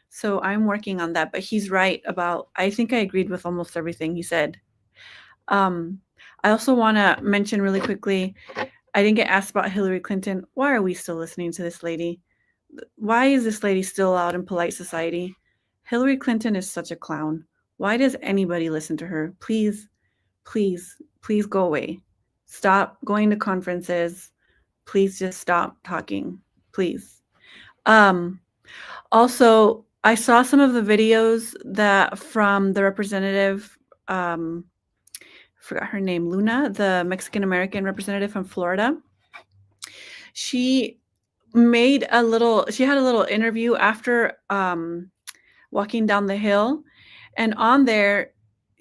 So I'm working on that. But he's right about. I think I agreed with almost everything he said. I also want to mention really quickly. I didn't get asked about Hillary Clinton. Why are we still listening to this lady? Why is this lady still out in polite society? Hillary Clinton is such a clown. Why does anybody listen to her? Please, please, please go away. Stop going to conferences. Please just stop talking. Please. Also, I saw some of the videos that from the representative, forgot her name, Luna, the Mexican American representative from Florida. She had a little interview after walking down the hill, and on there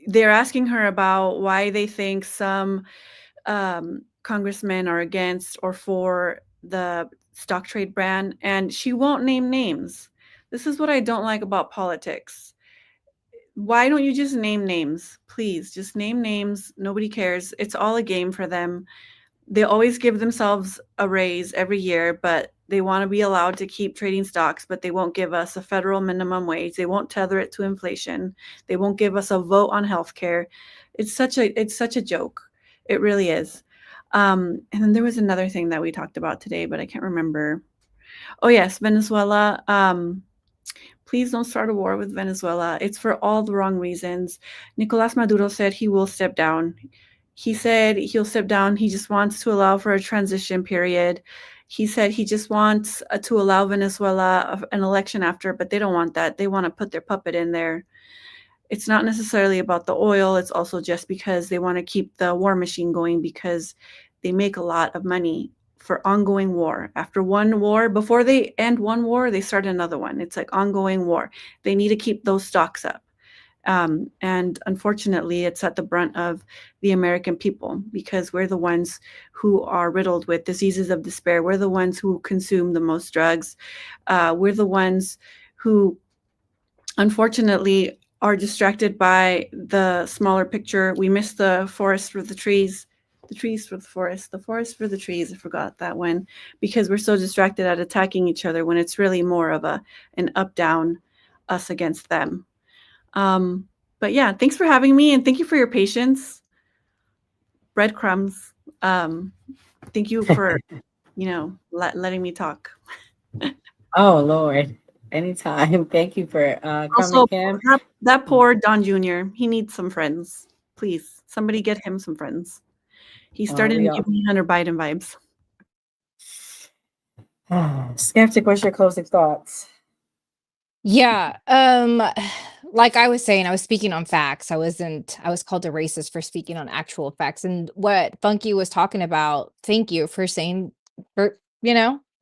they're asking her about why they think some congressmen are against or for the stock trade ban, and she won't name names. This is what I don't like about politics. Why don't you just name names? Please, just name names. Nobody cares. It's all a game for them. They always give themselves a raise every year, but they want to be allowed to keep trading stocks, but they won't give us a federal minimum wage. They won't tether it to inflation. They won't give us a vote on healthcare. It's such a joke. It really is. And then there was another thing that we talked about today, but I can't remember. Oh yes, Venezuela. Please don't start a war with Venezuela. It's for all the wrong reasons. Nicolas Maduro said he will step down. He said he'll step down. He just wants to allow for a transition period. He said he just wants to allow Venezuela an election after, but they don't want that. They want to put their puppet in there. It's not necessarily about the oil. It's also just because they want to keep the war machine going because they make a lot of money for ongoing war. After one war, before they end one war, they start another one. It's like ongoing war. They need to keep those stocks up. And unfortunately, it's at the brunt of the American people because we're the ones who are riddled with diseases of despair. We're the ones who consume the most drugs. We're the ones who, unfortunately, are distracted by the smaller picture. We miss the forest for the trees, the trees for the forest for the trees. I forgot that one because we're so distracted at attacking each other when it's really more of an up-down, us against them. But yeah, thanks for having me and thank you for your patience. Breadcrumbs. Thank you for, letting me talk. Oh Lord, anytime. Thank you for coming, Also, Kim. that poor Don Jr., he needs some friends. Please, somebody get him some friends. He started to give me Hunter Biden vibes. Skeptic, what's your closing thoughts? Yeah. Like I was saying, I was speaking on facts. I was called a racist for speaking on actual facts. And what Funky was talking about, thank you for saying,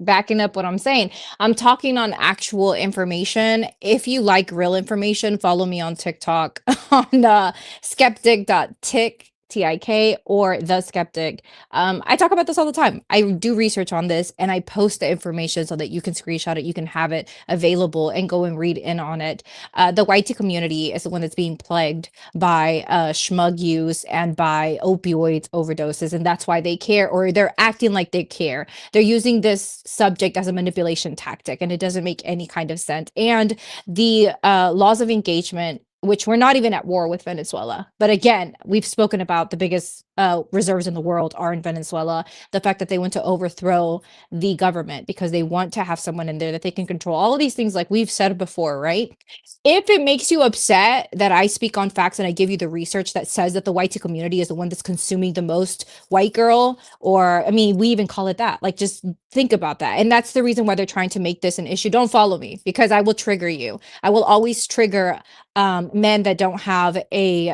backing up what I'm saying. I'm talking on actual information. If you like real information, follow me on TikTok on skeptic.tik. TIK or The Skeptic. I talk about this all the time. I do research on this and I post the information so that you can screenshot it, you can have it available and go and read in on it. The white community is the one that's being plagued by schmug use and by opioids overdoses, and that's why they care, or they're acting like they care. They're using this subject as a manipulation tactic, and it doesn't make any kind of sense. And the laws of engagement, which we're not even at war with Venezuela. But again, we've spoken about the biggest reserves in the world are in Venezuela. The fact that they want to overthrow the government because they want to have someone in there that they can control. All of these things, like we've said before, right? If it makes you upset that I speak on facts and I give you the research that says that the white community is the one that's consuming the most white girl, or, I mean, we even call it that. Like, just think about that. And that's the reason why they're trying to make this an issue. Don't follow me because I will trigger you. I will always trigger men that don't have a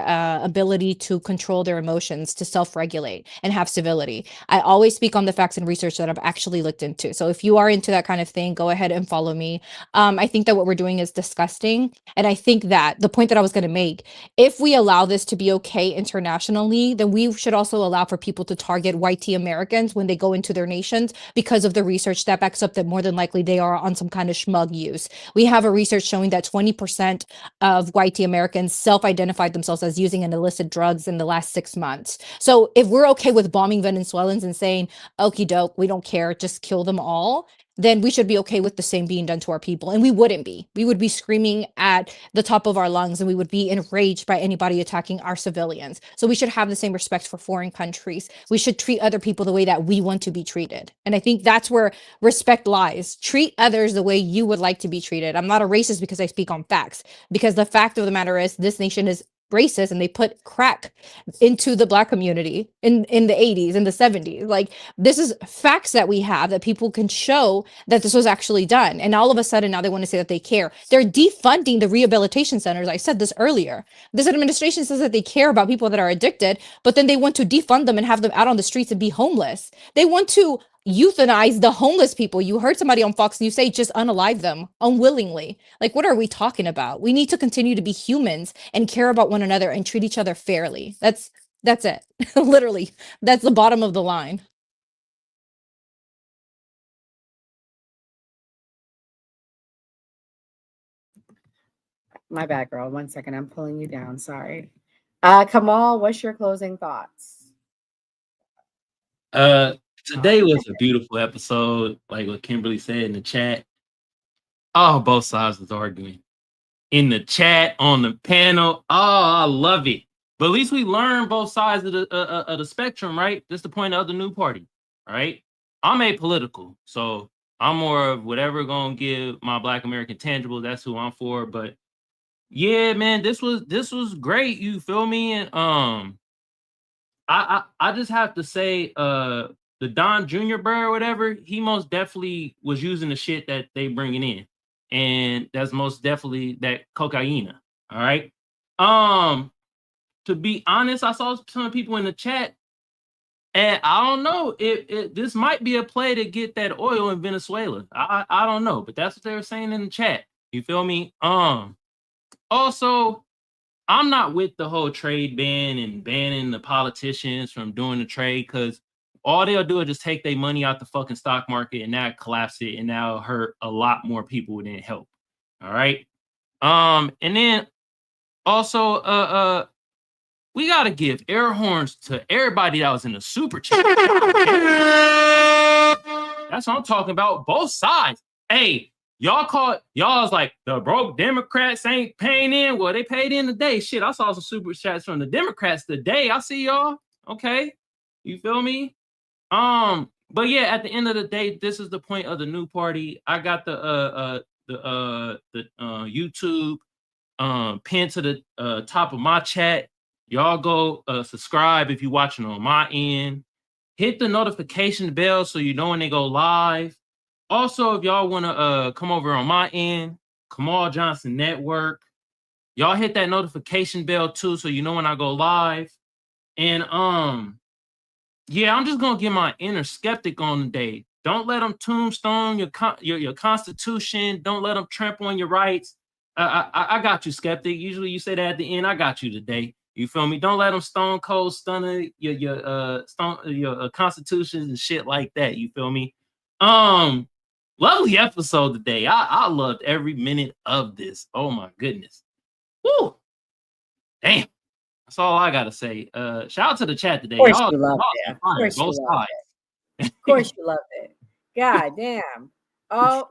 ability to control their emotions, to self-regulate and have civility. I always speak on the facts and research that I've actually looked into. So if you are into that kind of thing, go ahead and follow me. I think that what we're doing is disgusting. And I think that the point that I was going to make, if we allow this to be okay internationally, then we should also allow for people to target white Americans when they go into their nations because of the research that backs up that more than likely they are on some kind of schmug use. We have a research showing that 20% of white Americans self-identified themselves as using an illicit drugs in the last 6 months. So if we're okay with bombing Venezuelans and saying, okie doke, we don't care, just kill them all, then we should be okay with the same being done to our people. And we wouldn't be. We would be screaming at the top of our lungs, and we would be enraged by anybody attacking our civilians. So we should have the same respect for foreign countries. We should treat other people the way that we want to be treated. And I think that's where respect lies. Treat others the way you would like to be treated. I'm not a racist because I speak on facts, because the fact of the matter is this nation is racist, and they put crack into the Black community in the 80s and the 70s. Like, this is facts that we have that people can show that this was actually done. And all of a sudden now they want to say that they care. They're defunding the rehabilitation centers. I said this earlier. This administration says that they care about people that are addicted, but then they want to defund them and have them out on the streets and be homeless. They want to euthanize the homeless people. You heard somebody on Fox News say just unalive them unwillingly. Like, what are we talking about? We need to continue to be humans and care about one another and treat each other fairly. That's it. Literally, that's the bottom of the line. My bad, girl. 1 second. I'm pulling you down. Sorry. Kamal, what's your closing thoughts? Today was a beautiful episode, like what Kimberly said in the chat. Oh, both sides was arguing in the chat, on the panel. Oh, I love it. But at least we learned both sides of the spectrum, right? That's the point of the new party, right? I'm apolitical, so I'm more of whatever gonna give my Black American tangible. That's who I'm for. But yeah, man, this was great. You feel me? And I just have to say, the Don Jr. bro or whatever, he most definitely was using the shit that they bringing in, and that's most definitely that cocaine. All right. To be honest, I saw some people in the chat, and I don't know if this might be a play to get that oil in Venezuela. I don't know, but that's what they were saying in the chat. You feel me? Also, I'm not with the whole trade ban and banning the politicians from doing the trade, because all they'll do is just take their money out the fucking stock market and now collapse it, and now hurt a lot more people than help. All right. And then also, we gotta give air horns to everybody that was in the super chat. That's what I'm talking about. Both sides. Hey, y'all was like, the broke Democrats ain't paying in. Well, they paid in today. Shit, I saw some super chats from the Democrats today. I see y'all. Okay. You feel me? But yeah, at the end of the day, this is the point of the new party. I got the YouTube pinned to the top of my chat. Y'all go subscribe if you're watching on my end. Hit the notification bell so you know when they go live. Also, if y'all want to come over on my end, Kamal Johnson Network, y'all hit that notification bell too so you know when I go live. And yeah, I'm just gonna get my inner skeptic on the day. Don't let them tombstone your constitution. Don't let them trample on your rights. I got you, skeptic. Usually you say that at the end. I got you today. You feel me? Don't let them stone cold stun your constitutions and shit like that. You feel me? Lovely episode today. I loved every minute of this. Oh my goodness. Woo! Damn. That's all I gotta say. Shout out to the chat today. Of course you loved it. Of course both you loved sides. it. Of course you loved it. God damn. Oh,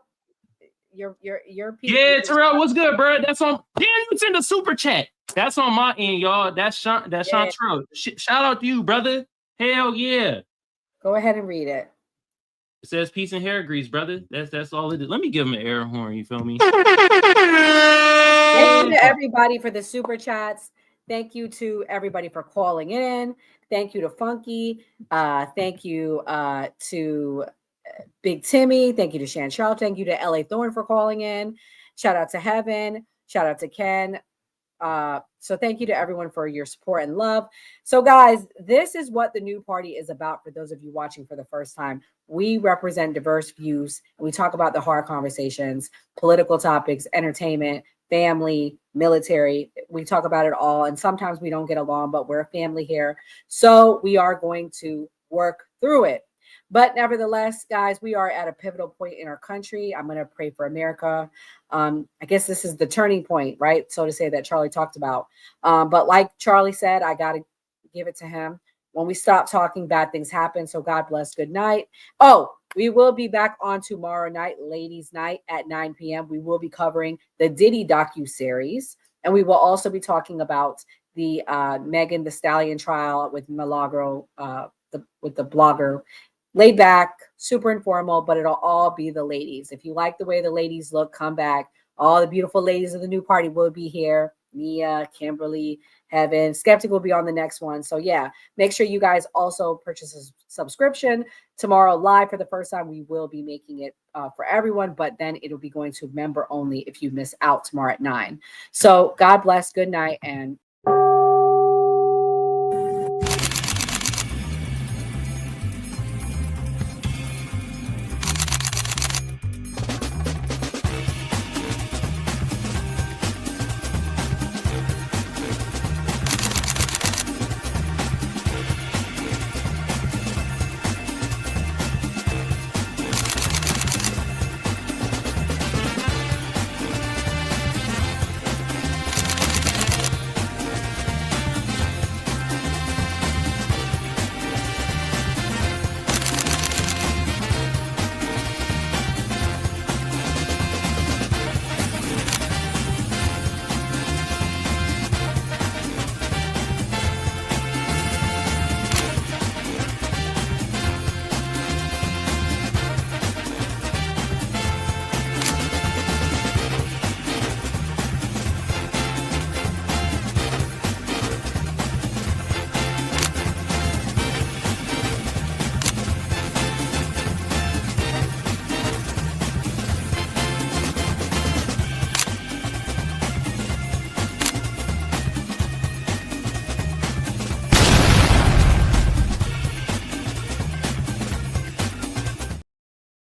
your people. Yeah, Terrell, what's good, bro? That's on. Yeah, it's in the super chat. That's on my end, y'all. That's Chantrell. Shout out to you, brother. Hell yeah. Go ahead and read it. It says peace and hair grease, brother. That's all it is. Let me give him an air horn. You feel me? Thank you to everybody for the super chats. Thank you to everybody for calling in. Thank you to Funky. Thank you to Big Timmy. Thank you to Chantrell. Thank you to LA Thorne for calling in. Shout out to Heaven. Shout out to Ken. So thank you to everyone for your support and love. So guys, this is what the new party is about. For those of you watching for the first time, we represent diverse views. And we talk about the hard conversations, political topics, entertainment, family, military. We talk about it all. And sometimes we don't get along, but we're a family here. So we are going to work through it. But nevertheless, guys, we are at a pivotal point in our country. I'm going to pray for America. I guess this is the turning point, right? So to say, that Charlie talked about. But like Charlie said, I got to give it to him. When we stop talking, bad things happen. So God bless. Good night. Oh, we will be back on tomorrow night, ladies' night at 9 p.m. We will be covering the Diddy docuseries. And we will also be talking about the Megan Thee Stallion trial with Milagro, with the blogger. Laid back, super informal, but it'll all be the ladies. If you like the way the ladies look, come back. All the beautiful ladies of the new party will be here. Mia, Kimberly, Heaven. Skeptic will be on the next one. So yeah, make sure you guys also purchase a subscription. Tomorrow live for the first time, we will be making it for everyone, but then it'll be going to member only if you miss out tomorrow at 9. So God bless. Good night. And